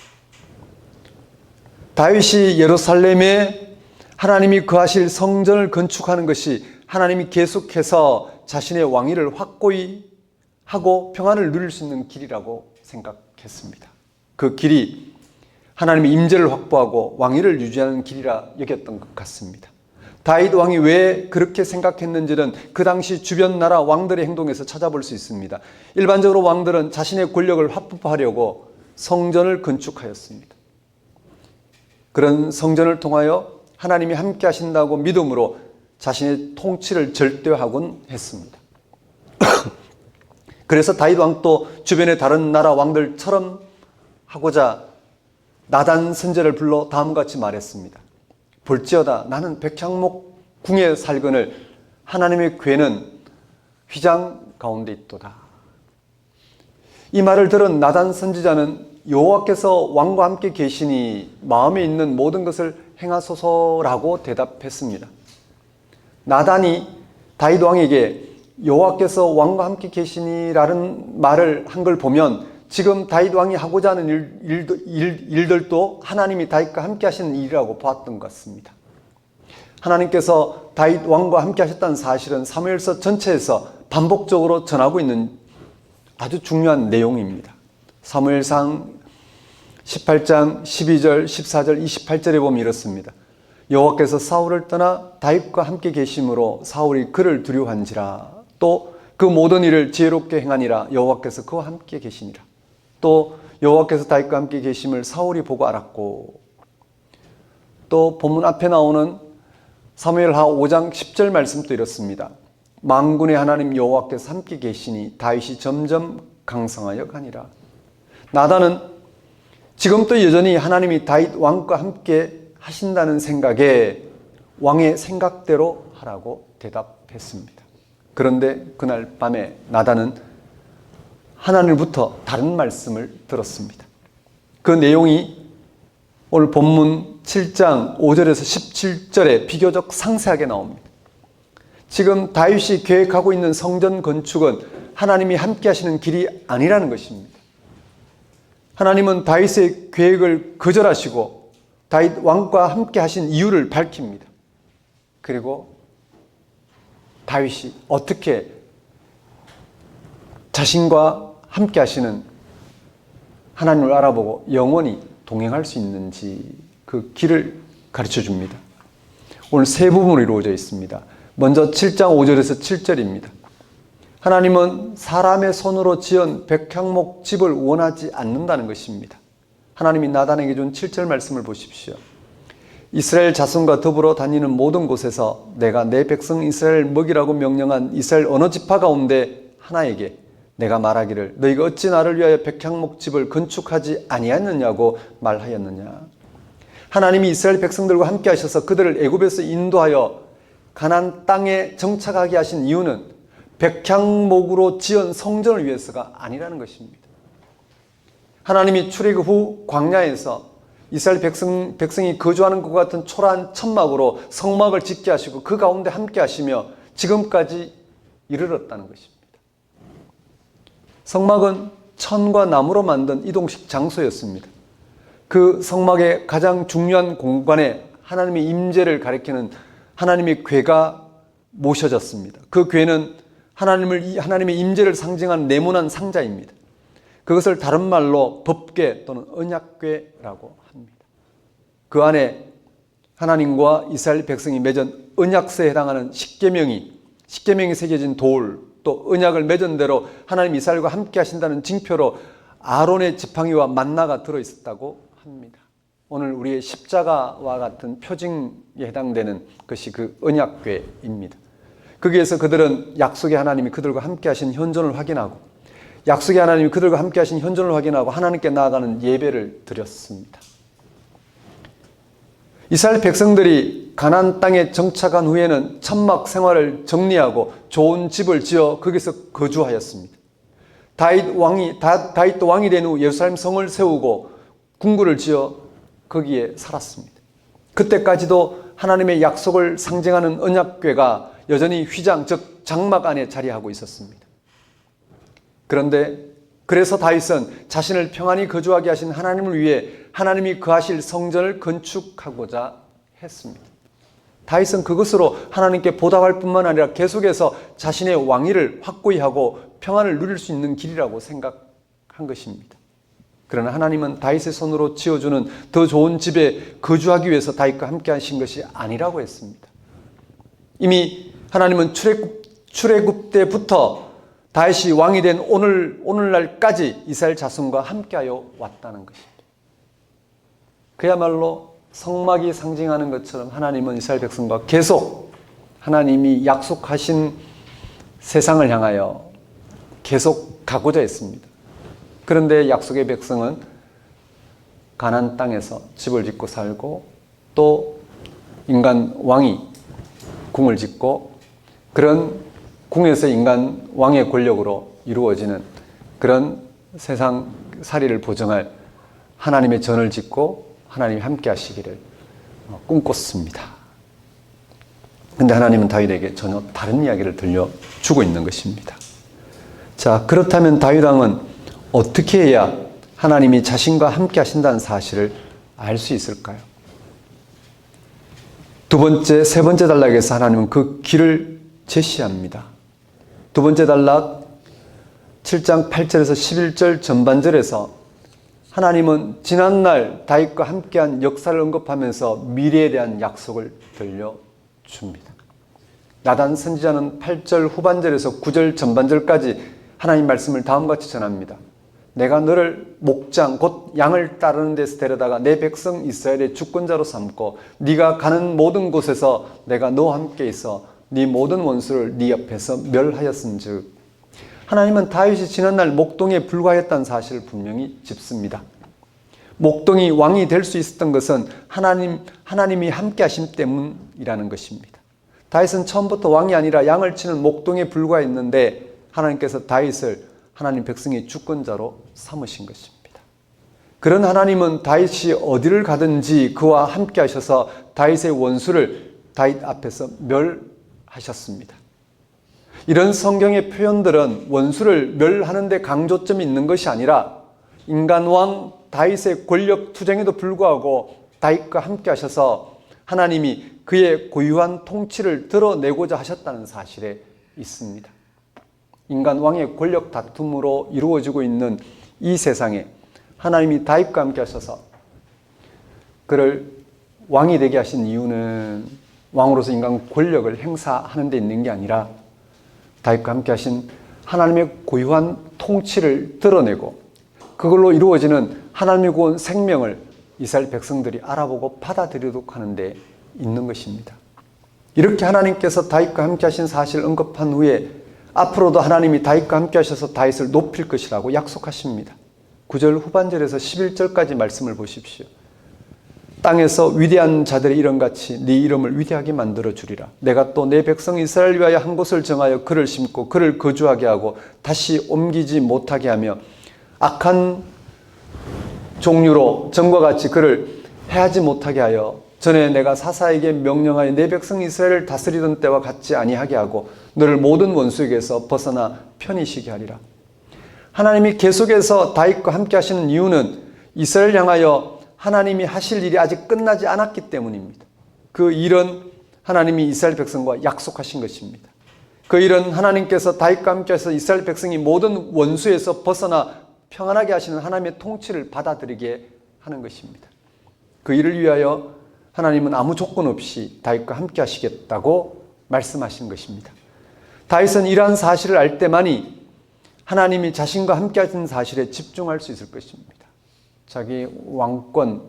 Speaker 1: 다윗이 예루살렘에 하나님이 거하실 성전을 건축하는 것이 하나님이 계속해서 자신의 왕위를 확고히 하고 평안을 누릴 수 있는 길이라고 생각했습니다. 그 길이 하나님의 임재를 확보하고 왕위를 유지하는 길이라 여겼던 것 같습니다. 다윗 왕이 왜 그렇게 생각했는지는 그 당시 주변 나라 왕들의 행동에서 찾아볼 수 있습니다. 일반적으로 왕들은 자신의 권력을 확보하려고 성전을 건축하였습니다. 그런 성전을 통하여 하나님이 함께 하신다고 믿음으로 자신의 통치를 절대화하곤 했습니다. 그래서 다윗 왕도 주변의 다른 나라 왕들처럼 하고자 나단 선지자를 불러 다음과 같이 말했습니다. 볼지어다 나는 백향목 궁에 살거늘 하나님의 궤는 휘장 가운데 있도다. 이 말을 들은 나단 선지자는 여호와께서 왕과 함께 계시니 마음에 있는 모든 것을 행하소서라고 대답했습니다. 나단이 다윗 왕에게 여호와께서 왕과 함께 계시니라는 말을 한 걸 보면 지금 다윗 왕이 하고자 하는 일들도 하나님이 다윗과 함께 하시는 일이라고 보았던 것 같습니다. 하나님께서 다윗 왕과 함께 하셨다는 사실은 사무엘서 전체에서 반복적으로 전하고 있는 아주 중요한 내용입니다. 사무엘상 18장 12절, 14절, 28절에 보면 이렇습니다. 여호와께서 사울을 떠나 다윗과 함께 계심으로 사울이 그를 두려워한지라. 또 그 모든 일을 지혜롭게 행하니라. 여호와께서 그와 함께 계시니라. 또 여호와께서 다윗과 함께 계심을 사울이 보고 알았고. 또 본문 앞에 나오는 사무엘하 5장 10절 말씀도 이렇습니다. 만군의 하나님 여호와께서 함께 계시니 다윗이 점점 강성하여 가니라. 나단은 지금도 여전히 하나님이 다윗 왕과 함께 하신다는 생각에 왕의 생각대로 하라고 대답했습니다. 그런데 그날 밤에 나단은 하나님부터 다른 말씀을 들었습니다. 그 내용이 오늘 본문 7장 5절에서 17절에 비교적 상세하게 나옵니다. 지금 다윗이 계획하고 있는 성전 건축은 하나님이 함께 하시는 길이 아니라는 것입니다. 하나님은 다윗의 계획을 거절하시고 다윗 왕과 함께 하신 이유를 밝힙니다. 그리고 다윗이 어떻게 자신과 함께 하시는 하나님을 알아보고 영원히 동행할 수 있는지 그 길을 가르쳐 줍니다. 오늘 세 부분으로 이루어져 있습니다. 먼저 7장 5절에서 7절입니다. 하나님은 사람의 손으로 지은 백향목 집을 원하지 않는다는 것입니다. 하나님이 나단에게 준 7절 말씀을 보십시오. 이스라엘 자손과 더불어 다니는 모든 곳에서 내가 내 백성 이스라엘 먹이라고 명령한 이스라엘 어느 지파 가운데 하나에게 내가 말하기를 너희가 어찌 나를 위하여 백향목 집을 건축하지 아니하였느냐고 말하였느냐. 하나님이 이스라엘 백성들과 함께 하셔서 그들을 애굽에서 인도하여 가나안 땅에 정착하게 하신 이유는 백향목으로 지은 성전을 위해서가 아니라는 것입니다. 하나님이 출애굽 후 광야에서 이스라엘 백성이 거주하는 것 같은 초라한 천막으로 성막을 짓게 하시고 그 가운데 함께 하시며 지금까지 이르렀다는 것입니다. 성막은 천과 나무로 만든 이동식 장소였습니다. 그 성막의 가장 중요한 공간에 하나님의 임재를 가리키는 하나님의 궤가 모셔졌습니다. 그 궤는 하나님의 임재를 상징하는 네모난 상자입니다. 그것을 다른 말로 법궤 또는 언약궤라고 합니다. 그 안에 하나님과 이스라엘 백성이 맺은 언약서에 해당하는 십계명이 새겨진 돌, 또 언약을 맺은 대로 하나님 이스라엘과 함께 하신다는 징표로 아론의 지팡이와 만나가 들어있었다고 합니다. 오늘 우리의 십자가와 같은 표징에 해당되는 것이 그 언약궤입니다. 거기에서 그들은 약속의 하나님이 그들과 함께 하신 현존을 확인하고 약속의 하나님이 그들과 함께 하신 현존을 확인하고 하나님께 나아가는 예배를 드렸습니다. 이스라엘 백성들이 가나안 땅에 정착한 후에는 천막 생활을 정리하고 좋은 집을 지어 거기서 거주하였습니다. 다윗도 왕이 된 후 예루살렘 성을 세우고 궁궐을 지어 거기에 살았습니다. 그때까지도 하나님의 약속을 상징하는 언약궤가 여전히 휘장, 즉 장막 안에 자리하고 있었습니다. 그런데 그래서 다윗은 자신을 평안히 거주하게 하신 하나님을 위해 하나님이 거하실 성전을 건축하고자 했습니다. 다윗은 그것으로 하나님께 보답할 뿐만 아니라 계속해서 자신의 왕위를 확고히 하고 평안을 누릴 수 있는 길이라고 생각한 것입니다. 그러나 하나님은 다윗의 손으로 지어주는 더 좋은 집에 거주하기 위해서 다윗과 함께 하신 것이 아니라고 했습니다. 이미 하나님은 출애굽 때부터 다윗이 왕이 된 오늘날까지 이스라엘 자손과 함께하여 왔다는 것입니다. 그야말로 성막이 상징하는 것처럼 하나님은 이스라엘 백성과 계속 하나님이 약속하신 세상을 향하여 계속 가고자 했습니다. 그런데 약속의 백성은 가나안 땅에서 집을 짓고 살고 또 인간 왕이 궁을 짓고 그런 궁에서 인간 왕의 권력으로 이루어지는 그런 세상 살이를 보정할 하나님의 전을 짓고 하나님이 함께 하시기를 꿈꿨습니다. 근데 하나님은 다윗에게 전혀 다른 이야기를 들려주고 있는 것입니다. 자, 그렇다면 다윗 왕은 어떻게 해야 하나님이 자신과 함께 하신다는 사실을 알 수 있을까요? 세 번째 단락에서 하나님은 그 길을 제시합니다. 두 번째 단락 7장 8절에서 11절 전반절에서 하나님은 지난날 다윗과 함께한 역사를 언급하면서 미래에 대한 약속을 들려줍니다. 나단 선지자는 8절 후반절에서 9절 전반절까지 하나님 말씀을 다음과 같이 전합니다. 내가 너를 목장 곧 양을 따르는 데서 데려다가 내 백성 이스라엘의 주권자로 삼고 네가 가는 모든 곳에서 내가 너와 함께 있어 네 모든 원수를 네 옆에서 멸하였은즉. 하나님은 다윗이 지난날 목동에 불과했다는 사실을 분명히 짚습니다. 목동이 왕이 될 수 있었던 것은 하나님이 함께 하심 때문이라는 것입니다. 다윗은 처음부터 왕이 아니라 양을 치는 목동에 불과했는데 하나님께서 다윗을 하나님 백성의 주권자로 삼으신 것입니다. 그런 하나님은 다윗이 어디를 가든지 그와 함께 하셔서 다윗의 원수를 다윗 앞에서 멸하셨습니다. 이런 성경의 표현들은 원수를 멸하는 데 강조점이 있는 것이 아니라 인간 왕 다윗의 권력 투쟁에도 불구하고 다윗과 함께 하셔서 하나님이 그의 고유한 통치를 드러내고자 하셨다는 사실에 있습니다. 인간 왕의 권력 다툼으로 이루어지고 있는 이 세상에 하나님이 다윗과 함께 하셔서 그를 왕이 되게 하신 이유는 왕으로서 인간 권력을 행사하는 데 있는 게 아니라 다윗과 함께 하신 하나님의 고유한 통치를 드러내고 그걸로 이루어지는 하나님의 구원 생명을 이스라엘 백성들이 알아보고 받아들이도록 하는 데 있는 것입니다. 이렇게 하나님께서 다윗과 함께 하신 사실을 언급한 후에 앞으로도 하나님이 다윗과 함께 하셔서 다윗을 높일 것이라고 약속하십니다. 9절 후반절에서 11절까지 말씀을 보십시오. 땅에서 위대한 자들의 이름같이 네 이름을 위대하게 만들어 주리라. 내가 또 내 백성 이스라엘 위하여 한 곳을 정하여 그를 심고 그를 거주하게 하고 다시 옮기지 못하게 하며 악한 종류로 전과 같이 그를 해하지 못하게 하여 전에 내가 사사에게 명령하여 내 백성 이스라엘을 다스리던 때와 같지 아니하게 하고 너를 모든 원수에게서 벗어나 편히 쉬게 하리라. 하나님이 계속해서 다윗과 함께 하시는 이유는 이스라엘 향하여 하나님이 하실 일이 아직 끝나지 않았기 때문입니다. 그 일은 하나님이 이스라엘 백성과 약속하신 것입니다. 그 일은 하나님께서 다윗과 함께 해서 이스라엘 백성이 모든 원수에서 벗어나 평안하게 하시는 하나님의 통치를 받아들이게 하는 것입니다. 그 일을 위하여 하나님은 아무 조건 없이 다윗과 함께 하시겠다고 말씀하신 것입니다. 다윗은 이러한 사실을 알 때만이 하나님이 자신과 함께 하시는 사실에 집중할 수 있을 것입니다. 자기 왕권에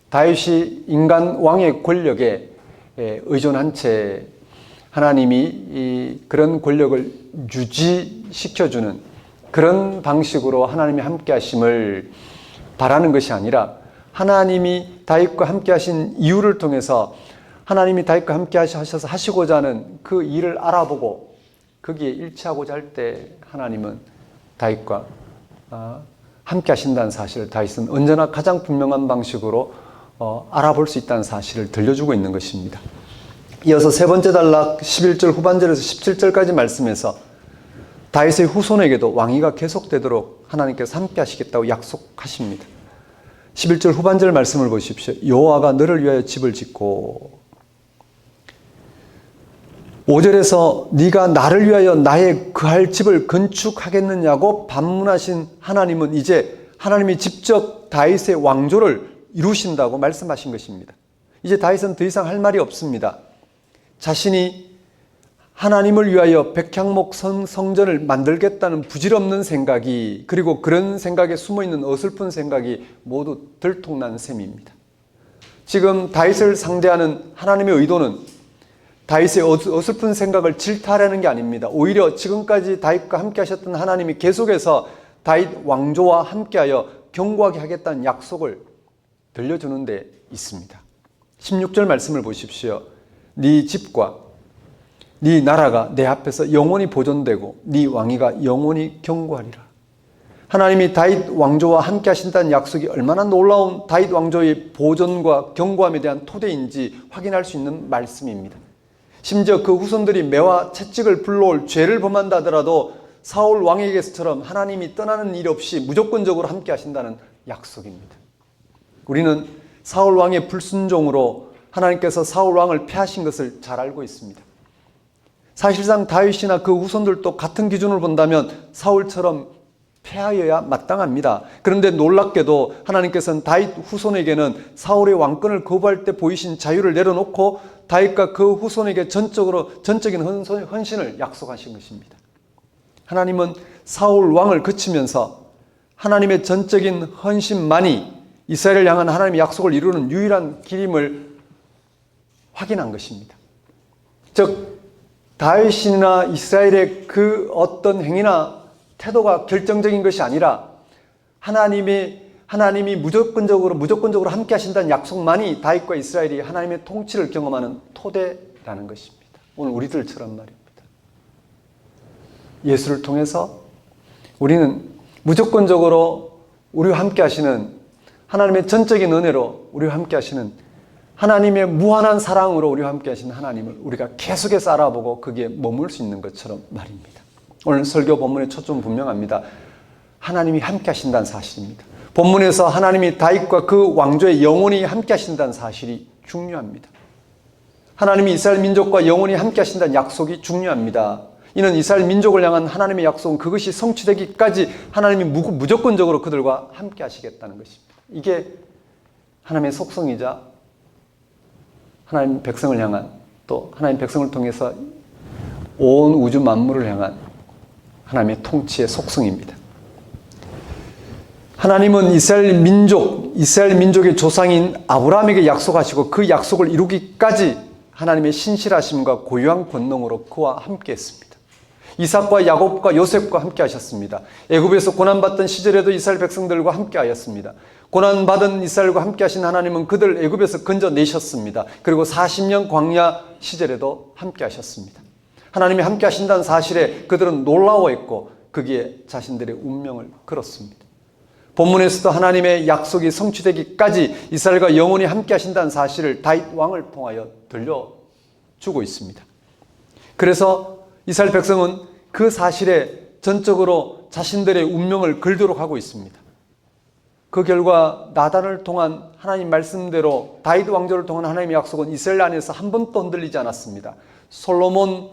Speaker 1: 다윗이 인간 왕의 권력에 의존한 채 하나님이 그런 권력을 유지시켜주는 그런 방식으로 하나님이 함께 하심을 바라는 것이 아니라 하나님이 다윗과 함께 하신 이유를 통해서 하나님이 다윗과 함께 하셔서 하시고자 하는 그 일을 알아보고 거기에 일치하고자 할 때 하나님은 다윗과 함께 하신다는 사실을 다윗은 언제나 가장 분명한 방식으로 알아볼 수 있다는 사실을 들려주고 있는 것입니다. 이어서 세 번째 단락 11절 후반절에서 17절까지 말씀에서 다윗의 후손에게도 왕위가 계속되도록 하나님께서 함께 하시겠다고 약속하십니다. 11절 후반절 말씀을 보십시오. 여호와가 너를 위하여 집을 짓고 5절에서 네가 나를 위하여 나의 거할 집을 건축하겠느냐고 반문하신 하나님은 이제 하나님이 직접 다윗의 왕조를 이루신다고 말씀하신 것입니다. 이제 다윗은 더 이상 할 말이 없습니다. 자신이 하나님을 위하여 백향목 성전을 만들겠다는 부질없는 생각이 그리고 그런 생각에 숨어있는 어설픈 생각이 모두 들통난 셈입니다. 지금 다윗을 상대하는 하나님의 의도는 다윗의 어설픈 생각을 질타하려는 게 아닙니다. 오히려 지금까지 다윗과 함께 하셨던 하나님이 계속해서 다윗 왕조와 함께하여 견고하게 하겠다는 약속을 들려주는 데 있습니다. 16절 말씀을 보십시오. 네 집과 네 나라가 내 앞에서 영원히 보존되고 네 왕위가 영원히 경고하리라. 하나님이 다윗 왕조와 함께 하신다는 약속이 얼마나 놀라운 다윗 왕조의 보존과 경고함에 대한 토대인지 확인할 수 있는 말씀입니다. 심지어 그 후손들이 매와 채찍을 불러올 죄를 범한다 하더라도 사울 왕에게서처럼 하나님이 떠나는 일 없이 무조건적으로 함께 하신다는 약속입니다. 우리는 사울 왕의 불순종으로 하나님께서 사울 왕을 패하신 것을 잘 알고 있습니다. 사실상 다윗이나 그 후손들도 같은 기준을 본다면 사울처럼 패하여야 마땅합니다. 그런데 놀랍게도 하나님께서는 다윗 후손에게는 사울의 왕권을 거부할 때 보이신 자유를 내려놓고 다윗과 그 후손에게 전적인 헌신을 약속하신 것입니다. 하나님은 사울 왕을 거치면서 하나님의 전적인 헌신만이 이스라엘을 향한 하나님의 약속을 이루는 유일한 길임을 확인한 것입니다. 즉 다윗이나 이스라엘의 그 어떤 행위나 태도가 결정적인 것이 아니라 하나님이 무조건적으로 함께 하신다는 약속만이 다윗과 이스라엘이 하나님의 통치를 경험하는 토대라는 것입니다. 오늘 우리들처럼 말입니다. 예수를 통해서 우리는 무조건적으로 우리와 함께 하시는 하나님의 전적인 은혜로 우리와 함께 하시는 하나님의 무한한 사랑으로 우리와 함께 하시는 하나님을 우리가 계속해서 알아보고 거기에 머물 수 있는 것처럼 말입니다. 오늘 설교 본문의 초점은 분명합니다. 하나님이 함께 하신다는 사실입니다. 본문에서 하나님이 다윗과 그 왕조에 영원히 함께 하신다는 사실이 중요합니다. 하나님이 이스라엘 민족과 영원히 함께 하신다는 약속이 중요합니다. 이는 이스라엘 민족을 향한 하나님의 약속은 그것이 성취되기까지 하나님이 무조건적으로 그들과 함께 하시겠다는 것입니다. 이게 하나님의 속성이자 하나님 백성을 향한, 또 하나님 백성을 통해서 온 우주 만물을 향한 하나님의 통치의 속성입니다. 하나님은 이스라엘 민족의 조상인 아브라함에게 약속하시고 그 약속을 이루기까지 하나님의 신실하심과 고유한 권능으로 그와 함께 했습니다. 이삭과 야곱과 요셉과 함께 하셨습니다. 애굽에서 고난받던 시절에도 이스라엘 백성들과 함께 하였습니다. 고난받은 이스라엘과 함께 하신 하나님은 그들 애굽에서 건져내셨습니다. 그리고 40년 광야 시절에도 함께 하셨습니다. 하나님이 함께 하신다는 사실에 그들은 놀라워했고 거기에 자신들의 운명을 걸었습니다. 본문에서도 하나님의 약속이 성취되기까지 이스라엘과 영원히 함께 하신다는 사실을 다윗 왕을 통하여 들려주고 있습니다. 그래서 이스라엘 백성은 그 사실에 전적으로 자신들의 운명을 걸도록 하고 있습니다. 그 결과 나단을 통한 하나님 말씀대로 다윗 왕조를 통한 하나님의 약속은 이스라엘 안에서 한 번도 흔들리지 않았습니다. 솔로몬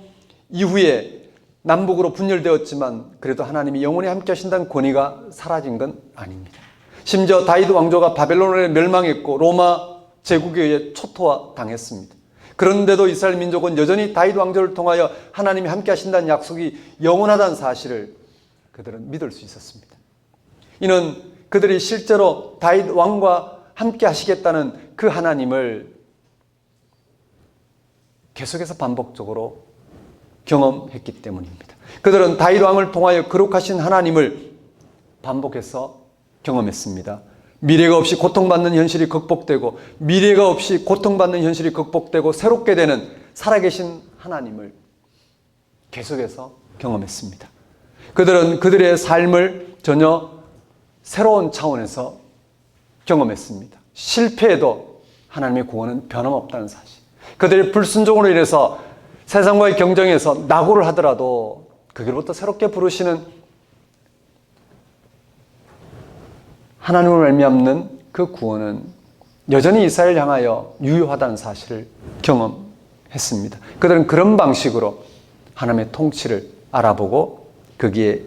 Speaker 1: 이후에 남북으로 분열되었지만 그래도 하나님이 영원히 함께 하신다는 권위가 사라진 건 아닙니다. 심지어 다윗 왕조가 바벨론에 멸망했고 로마 제국에 의해 초토화 당했습니다. 그런데도 이스라엘 민족은 여전히 다윗 왕조를 통하여 하나님이 함께 하신다는 약속이 영원하다는 사실을 그들은 믿을 수 있었습니다. 이는 그들이 실제로 다윗 왕과 함께 하시겠다는 그 하나님을 계속해서 반복적으로 경험했기 때문입니다. 그들은 다윗 왕을 통하여 거룩하신 하나님을 반복해서 경험했습니다. 미래가 없이 고통받는 현실이 극복되고 미래가 없이 고통받는 현실이 극복되고 새롭게 되는 살아계신 하나님을 계속해서 경험했습니다. 그들은 그들의 삶을 전혀 새로운 차원에서 경험했습니다. 실패해도 하나님의 구원은 변함없다는 사실. 그들의 불순종으로 인해서 세상과의 경쟁에서 낙오를 하더라도 그 길부터 새롭게 부르시는 하나님을 말미암는 그 구원은 여전히 이스라엘을 향하여 유효하다는 사실을 경험했습니다. 그들은 그런 방식으로 하나님의 통치를 알아보고 거기에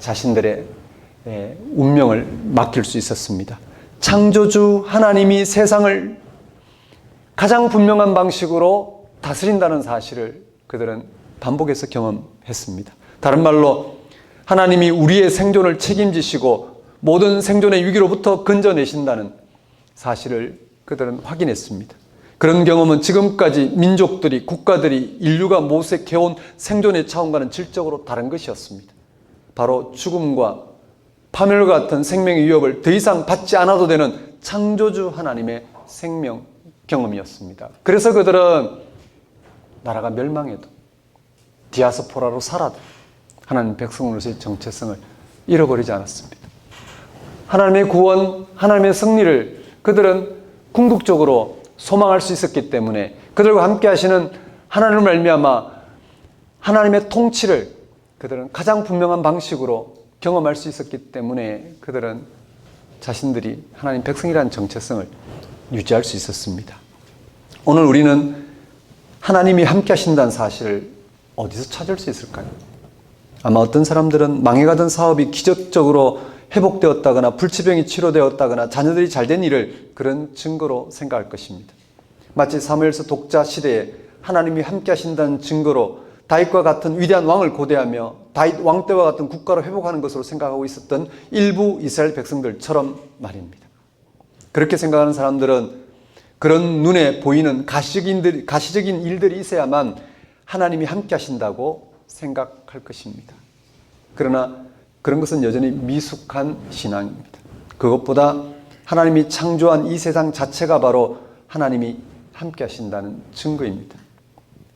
Speaker 1: 자신들의 운명을 맡길 수 있었습니다. 창조주 하나님이 세상을 가장 분명한 방식으로 다스린다는 사실을 그들은 반복해서 경험했습니다. 다른 말로 하나님이 우리의 생존을 책임지시고 모든 생존의 위기로부터 건져내신다는 사실을 그들은 확인했습니다. 그런 경험은 지금까지 민족들이, 국가들이, 인류가 모색해온 생존의 차원과는 질적으로 다른 것이었습니다. 바로 죽음과 파멸 같은 생명의 위협을 더 이상 받지 않아도 되는 창조주 하나님의 생명 경험이었습니다. 그래서 그들은 나라가 멸망해도 디아스포라로 살아도 하나님 백성으로서의 정체성을 잃어버리지 않았습니다. 하나님의 구원, 하나님의 승리를 그들은 궁극적으로 소망할 수 있었기 때문에 그들과 함께 하시는 하나님을 말미암아 하나님의 통치를 그들은 가장 분명한 방식으로 경험할 수 있었기 때문에 그들은 자신들이 하나님 백성이라는 정체성을 유지할 수 있었습니다. 오늘 우리는 하나님이 함께 하신다는 사실을 어디서 찾을 수 있을까요? 아마 어떤 사람들은 망해가던 사업이 기적적으로 회복되었다거나 불치병이 치료되었다거나 자녀들이 잘된 일을 그런 증거로 생각할 것입니다. 마치 사무엘서 독자 시대에 하나님이 함께 하신다는 증거로 다윗과 같은 위대한 왕을 고대하며 다윗 왕 때와 같은 국가로 회복하는 것으로 생각하고 있었던 일부 이스라엘 백성들처럼 말입니다. 그렇게 생각하는 사람들은 그런 눈에 보이는 가시적인 일들이 있어야만 하나님이 함께 하신다고 생각할 것입니다. 그러나 그런 것은 여전히 미숙한 신앙입니다. 그것보다 하나님이 창조한 이 세상 자체가 바로 하나님이 함께 하신다는 증거입니다.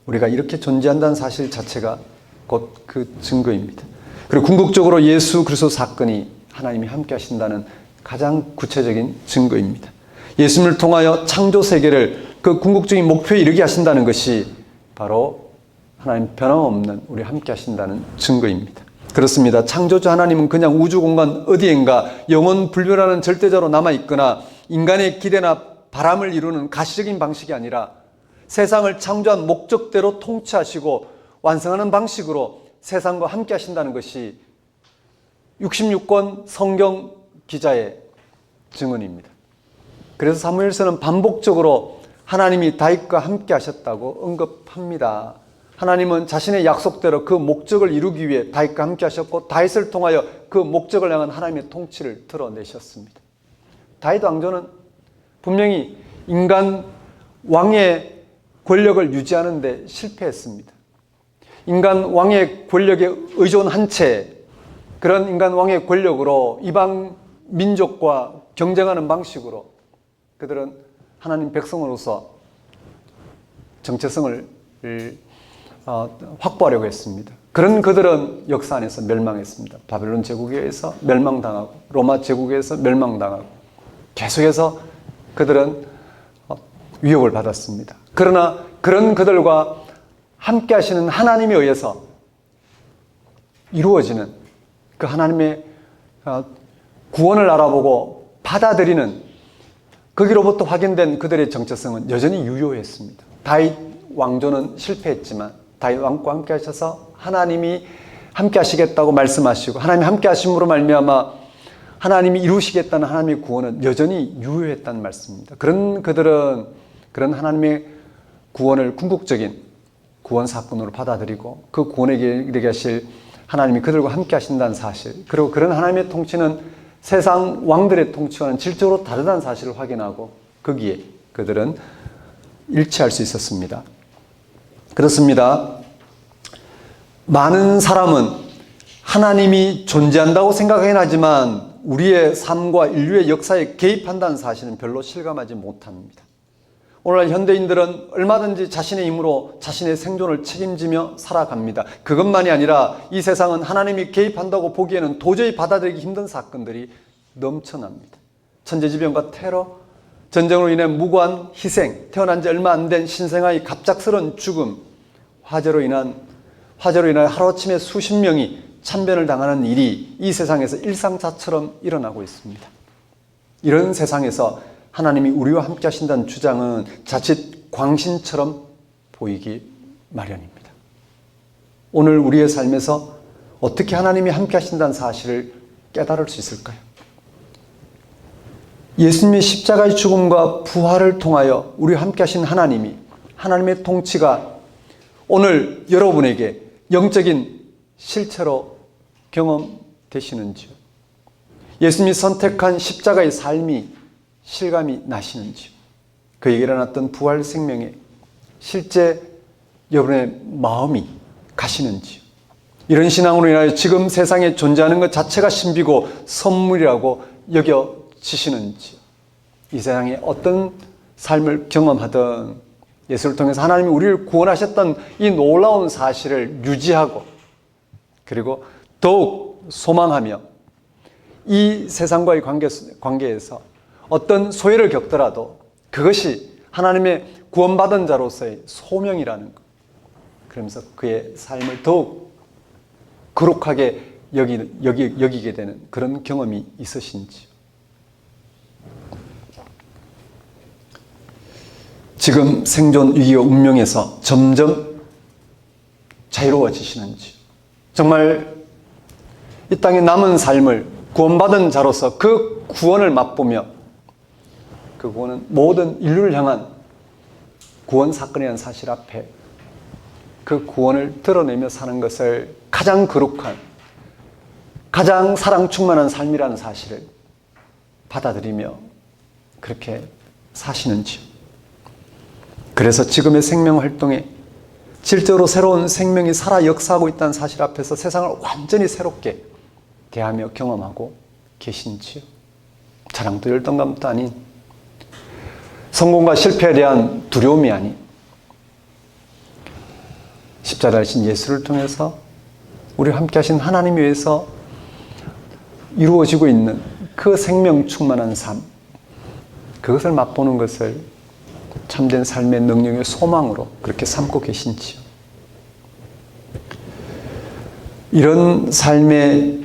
Speaker 1: 우리가 이렇게 존재한다는 사실 자체가 곧 그 증거입니다. 그리고 궁극적으로 예수 그리스도 사건이 하나님이 함께 하신다는 가장 구체적인 증거입니다. 예수님을 통하여 창조 세계를 그 궁극적인 목표에 이르게 하신다는 것이 바로 하나님 변함없는 우리 함께 하신다는 증거입니다. 그렇습니다. 창조주 하나님은 그냥 우주 공간 어디엔가 영원 불변하는 절대자로 남아있거나 인간의 기대나 바람을 이루는 가시적인 방식이 아니라 세상을 창조한 목적대로 통치하시고 완성하는 방식으로 세상과 함께 하신다는 것이 66권 성경 기자의 증언입니다. 그래서 사무엘서는 반복적으로 하나님이 다윗과 함께 하셨다고 언급합니다. 하나님은 자신의 약속대로 그 목적을 이루기 위해 다윗과 함께 하셨고 다윗을 통하여 그 목적을 향한 하나님의 통치를 드러내셨습니다. 다윗 왕조는 분명히 인간 왕의 권력을 유지하는 데 실패했습니다. 인간 왕의 권력에 의존한 채 그런 인간 왕의 권력으로 이방 민족과 경쟁하는 방식으로 그들은 하나님 백성으로서 정체성을 확보하려고 했습니다. 그런 그들은 역사 안에서 멸망했습니다. 바벨론 제국에 의해서 멸망당하고 로마 제국에 의해서 멸망당하고 계속해서 그들은 위협을 받았습니다. 그러나 그런 그들과 함께 하시는 하나님에 의해서 이루어지는 그 하나님의 구원을 알아보고 받아들이는 거기로부터 확인된 그들의 정체성은 여전히 유효했습니다. 다윗 왕조는 실패했지만 다윗 왕과 함께 하셔서 하나님이 함께 하시겠다고 말씀하시고 하나님이 함께 하심으로 말미암아 하나님이 이루시겠다는 하나님의 구원은 여전히 유효했다는 말씀입니다. 그런 그들은 그런 하나님의 구원을 궁극적인 구원 사건으로 받아들이고 그 구원에 이르게 하실 하나님이 그들과 함께 하신다는 사실, 그리고 그런 하나님의 통치는 세상 왕들의 통치와는 질적으로 다르다는 사실을 확인하고 거기에 그들은 일치할 수 있었습니다. 그렇습니다. 많은 사람은 하나님이 존재한다고 생각하긴 하지만 우리의 삶과 인류의 역사에 개입한다는 사실은 별로 실감하지 못합니다. 오늘날 현대인들은 얼마든지 자신의 힘으로 자신의 생존을 책임지며 살아갑니다. 그것만이 아니라 이 세상은 하나님이 개입한다고 보기에는 도저히 받아들이기 힘든 사건들이 넘쳐납니다. 천재지변과 테러, 전쟁으로 인해 무고한 희생, 태어난 지 얼마 안 된 신생아의 갑작스러운 죽음, 화재로 인해 하루아침에 수십 명이 참변을 당하는 일이 이 세상에서 일상사처럼 일어나고 있습니다. 이런 세상에서 하나님이 우리와 함께 하신다는 주장은 자칫 광신처럼 보이기 마련입니다. 오늘 우리의 삶에서 어떻게 하나님이 함께 하신다는 사실을 깨달을 수 있을까요? 예수님의 십자가의 죽음과 부활을 통하여 우리와 함께 하신 하나님이, 하나님의 통치가 오늘 여러분에게 영적인 실체로 경험되시는지요? 예수님이 선택한 십자가의 삶이 실감이 나시는지요? 그에게 일어났던 부활 생명에 실제 여러분의 마음이 가시는지요? 이런 신앙으로 인하여 지금 세상에 존재하는 것 자체가 신비고 선물이라고 여겨지시는지요? 이 세상에 어떤 삶을 경험하든 예수를 통해서 하나님이 우리를 구원하셨던 이 놀라운 사실을 유지하고 그리고 더욱 소망하며 이 세상과의 관계에서 어떤 소외를 겪더라도 그것이 하나님의 구원받은 자로서의 소명이라는 것. 그러면서 그의 삶을 더욱 거룩하게 여기게 되는 그런 경험이 있으신지요? 지금 생존 위기와 운명에서 점점 자유로워지시는지요? 정말 이 땅에 남은 삶을 구원받은 자로서 그 구원을 맛보며 그 구원은 모든 인류를 향한 구원 사건이라는 사실 앞에 그 구원을 드러내며 사는 것을 가장 거룩한, 가장 사랑 충만한 삶이라는 사실을 받아들이며 그렇게 사시는지요. 그래서 지금의 생명 활동에 질적으로 새로운 생명이 살아 역사하고 있다는 사실 앞에서 세상을 완전히 새롭게 대하며 경험하고 계신지요. 자랑도 열등감도 아닌 성공과 실패에 대한 두려움이 아닌 십자가에 신 예수를 통해서 우리와 함께 하신 하나님 위해서 이루어지고 있는 그 생명 충만한 삶, 그것을 맛보는 것을 참된 삶의 능력의 소망으로 그렇게 삼고 계신지요. 이런 삶의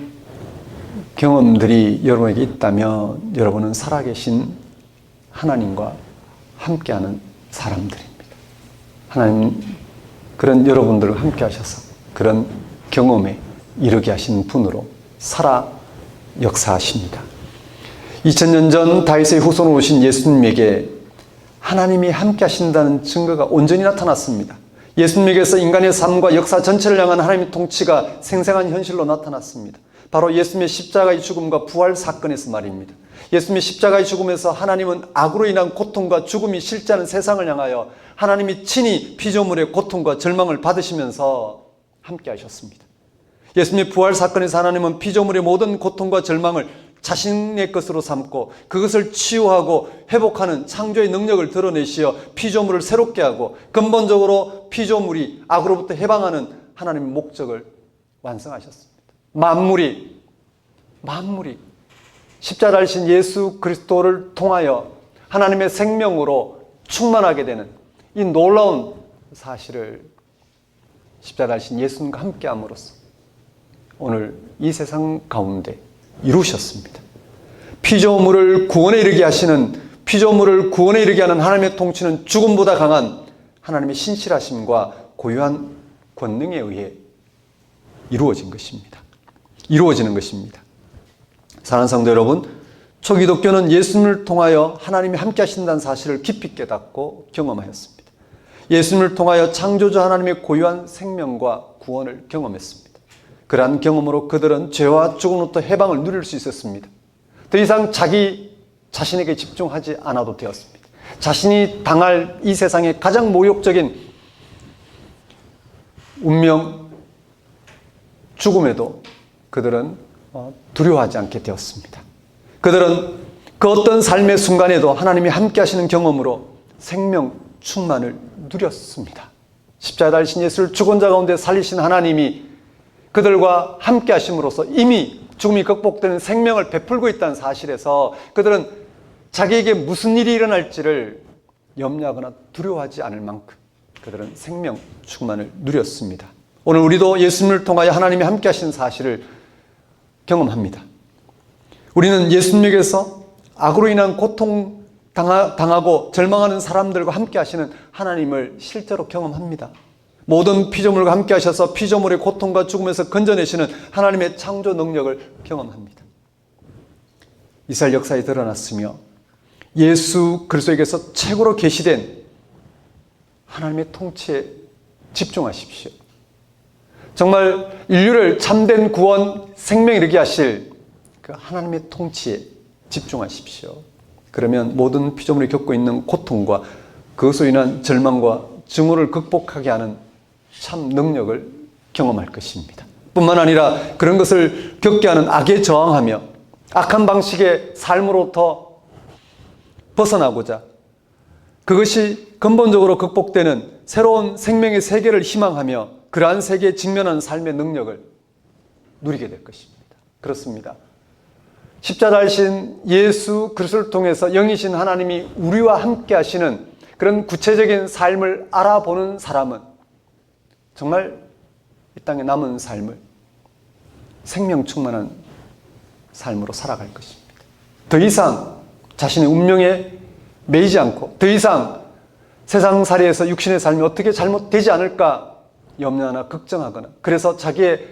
Speaker 1: 경험들이 여러분에게 있다면 여러분은 살아계신 하나님과 함께하는 사람들입니다. 하나님 그런 여러분들과 함께 하셔서 그런 경험에 이르게 하시는 분으로 살아 역사하십니다. 2000년 전 다윗의 후손으로 오신 예수님에게 하나님이 함께 하신다는 증거가 온전히 나타났습니다. 예수님에게서 인간의 삶과 역사 전체를 향한 하나님의 통치가 생생한 현실로 나타났습니다. 바로 예수님의 십자가의 죽음과 부활 사건에서 말입니다. 예수님의 십자가의 죽음에서 하나님은 악으로 인한 고통과 죽음이 실제하는 세상을 향하여 하나님이 친히 피조물의 고통과 절망을 받으시면서 함께 하셨습니다. 예수님의 부활 사건에서 하나님은 피조물의 모든 고통과 절망을 자신의 것으로 삼고 그것을 치유하고 회복하는 창조의 능력을 드러내시어 피조물을 새롭게 하고 근본적으로 피조물이 악으로부터 해방하는 하나님의 목적을 완성하셨습니다. 만물이 십자가를 신 예수 그리스도를 통하여 하나님의 생명으로 충만하게 되는 이 놀라운 사실을 십자가를 신 예수님과 함께함으로써 오늘 이 세상 가운데 이루셨습니다. 피조물을 구원에 이르게 하시는, 피조물을 구원에 이르게 하는 하나님의 통치는 죽음보다 강한 하나님의 신실하심과 고유한 권능에 의해 이루어지는 것입니다. 사랑하는 성도 여러분, 초기독교는 예수님을 통하여 하나님이 함께 하신다는 사실을 깊이 깨닫고 경험하였습니다. 예수님을 통하여 창조주 하나님의 고유한 생명과 구원을 경험했습니다. 그러한 경험으로 그들은 죄와 죽음으로부터 해방을 누릴 수 있었습니다. 더 이상 자기 자신에게 집중하지 않아도 되었습니다. 자신이 당할 이 세상의 가장 모욕적인 운명, 죽음에도 그들은 두려워하지 않게 되었습니다. 그들은 그 어떤 삶의 순간에도 하나님이 함께 하시는 경험으로 생명 충만을 누렸습니다. 십자가에 달리신 예수를 죽은 자 가운데 살리신 하나님이 그들과 함께 하심으로써 이미 죽음이 극복되는 생명을 베풀고 있다는 사실에서 그들은 자기에게 무슨 일이 일어날지를 염려하거나 두려워하지 않을 만큼 그들은 생명 충만을 누렸습니다. 오늘 우리도 예수님을 통하여 하나님이 함께 하시는 사실을 경험합니다. 우리는 예수님에게서 악으로 인한 고통 당하고 절망하는 사람들과 함께 하시는 하나님을 실제로 경험합니다. 모든 피조물과 함께 하셔서 피조물의 고통과 죽음에서 건져내시는 하나님의 창조 능력을 경험합니다. 이스라엘 역사에 드러났으며 예수 그리스도에게서 최고로 계시된 하나님의 통치에 집중하십시오. 정말 인류를 참된 구원, 생명 이르게 하실 그 하나님의 통치에 집중하십시오. 그러면 모든 피조물이 겪고 있는 고통과 그것으로 인한 절망과 증오를 극복하게 하는 참 능력을 경험할 것입니다. 뿐만 아니라 그런 것을 겪게 하는 악에 저항하며 악한 방식의 삶으로부터 벗어나고자 그것이 근본적으로 극복되는 새로운 생명의 세계를 희망하며 그러한 세계에 직면하는 삶의 능력을 누리게 될 것입니다. 그렇습니다. 십자가이신 예수 그리스도를 통해서 영이신 하나님이 우리와 함께 하시는 그런 구체적인 삶을 알아보는 사람은 정말 이 땅에 남은 삶을 생명 충만한 삶으로 살아갈 것입니다. 더 이상 자신의 운명에 매이지 않고 더 이상 세상살이에서 육신의 삶이 어떻게 잘못되지 않을까 염려하나 걱정하거나 그래서 자기의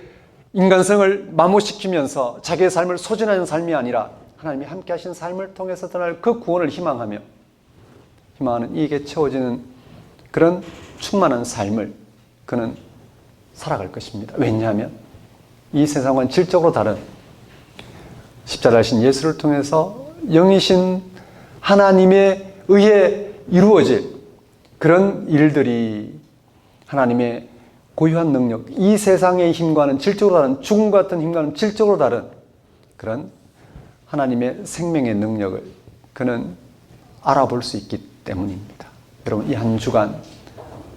Speaker 1: 인간성을 마모시키면서 자기의 삶을 소진하는 삶이 아니라 하나님이 함께 하신 삶을 통해서 드러날 그 구원을 희망하며 희망하는 이익에 채워지는 그런 충만한 삶을 그는 살아갈 것입니다. 왜냐하면 이 세상과는 질적으로 다른 십자가이신 예수를 통해서 영이신 하나님에 의해 이루어질 그런 일들이 하나님의 고유한 능력, 이 세상의 힘과는 질적으로 다른, 죽음 같은 힘과는 질적으로 다른 그런 하나님의 생명의 능력을 그는 알아볼 수 있기 때문입니다. 여러분, 이 한 주간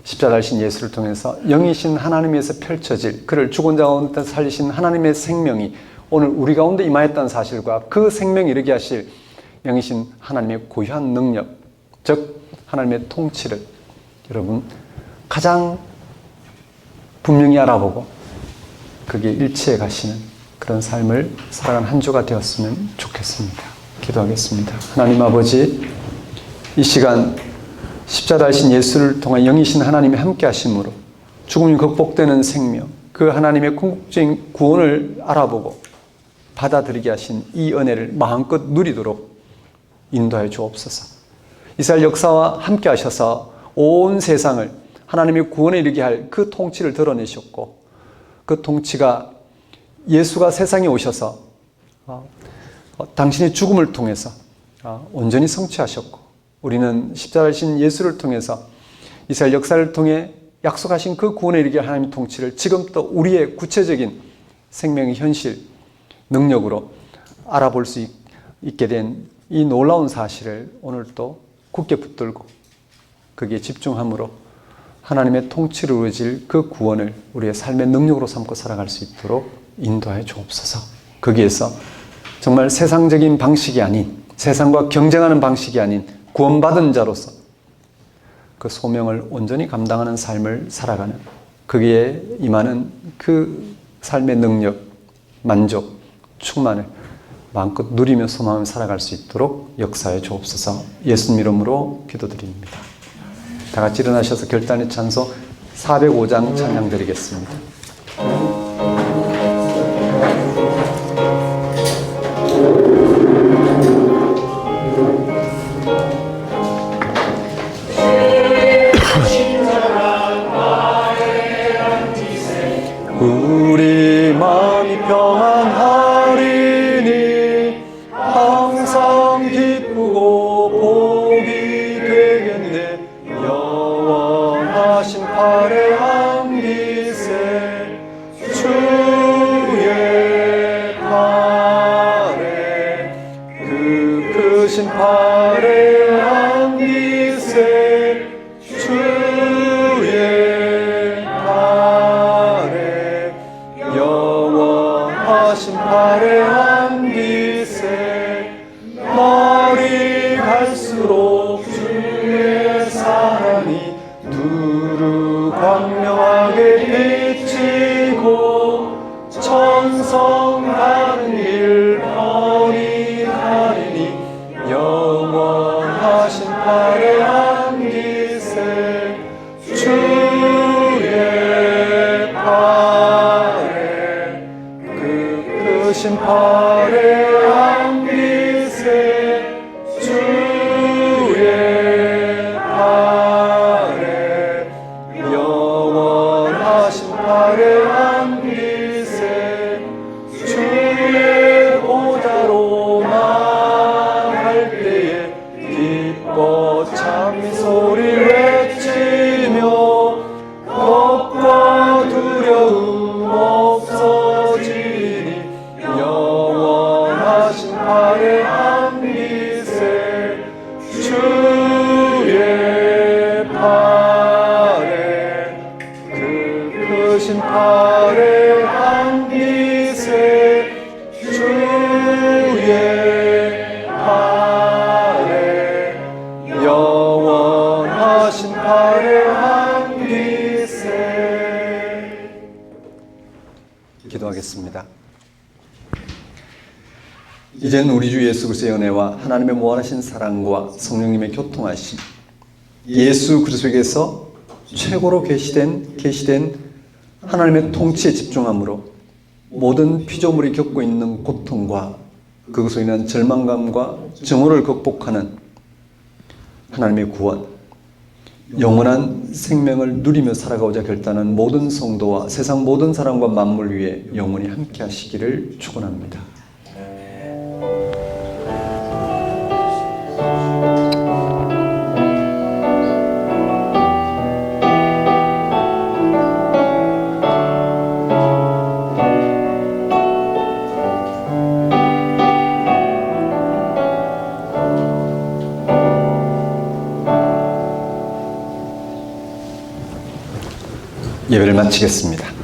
Speaker 1: 십자가이신 예수를 통해서 영이신 하나님에서 펼쳐질 그를 죽은 자 가운데 살리신 하나님의 생명이 오늘 우리 가운데 임하였다는 사실과 그 생명이 이르게 하실 영이신 하나님의 고유한 능력, 즉 하나님의 통치를 여러분 가장 분명히 알아보고 그게 일치해 가시는 그런 삶을 살아가는 한 주가 되었으면 좋겠습니다. 기도하겠습니다. 하나님 아버지, 이 시간 십자가이신 예수를 통해 영이신 하나님이 함께 하심으로 죽음이 극복되는 생명, 그 하나님의 궁극적인 구원을 알아보고 받아들이게 하신 이 은혜를 마음껏 누리도록 인도하여 주옵소서. 이스라엘 역사와 함께 하셔서 온 세상을 하나님의 구원에 이르게 할 그 통치를 드러내셨고 그 통치가 예수가 세상에 오셔서 당신의 죽음을 통해서 온전히 성취하셨고 우리는 십자가이신 예수를 통해서 이스라엘 역사를 통해 약속하신 그 구원에 이르게 할 하나님의 통치를 지금 또 우리의 구체적인 생명의 현실 능력으로 알아볼 수 있게 된 이 놀라운 사실을 오늘 또 굳게 붙들고 거기에 집중함으로 하나님의 통치로 이루어질 그 구원을 우리의 삶의 능력으로 삼고 살아갈 수 있도록 인도하여 주옵소서. 거기에서 정말 세상적인 방식이 아닌, 세상과 경쟁하는 방식이 아닌 구원받은 자로서 그 소명을 온전히 감당하는 삶을 살아가는 거기에 임하는 그 삶의 능력, 만족, 충만을 마음껏 누리며 소망하며 살아갈 수 있도록 역사해 주옵소서. 예수님 이름으로 기도드립니다. 다 같이 일어나셔서 결단의 찬소 405장 찬양 드리겠습니다. 우리 마음이 평안하리니 항상 기쁘고 복이 되겠네. 영원하신 팔에 안기세 주의 팔에 그 크신 팔에 안기세 주의 팔에 영원하신 팔에 안기세 날이 갈수록 주의 사랑이 두루 광명하게 비치고 천성 가는 길 뻔히 가리니 영원하신 팔에 안기세 주의 팔에 그 크신 팔에 안기세 주의 팔에 영원하신 팔에 안기세 주의 보좌로 나갈 때에 기뻐 찬미 소리 외치며 겁과 두려움 없어지니 영원하신 팔에 안기세 주의 팔에 안기세 주의 팔에 영원하신 팔에 안기세. 기도하겠습니다. 이제는 우리 주 예수 그리스도의 은혜와 하나님의 무한하신 사랑과 성령님의 교통하심, 예수 그리스도에게서 최고로 계시된 하나님의 통치에 집중함으로 모든 피조물이 겪고 있는 고통과 그것으로 인한 절망감과 증오를 극복하는 하나님의 구원, 영원한 생명을 누리며 살아가고자 결단한 모든 성도와 세상 모든 사람과 만물 위에 영원히 함께 하시기를 축원합니다. 예배를 마치겠습니다.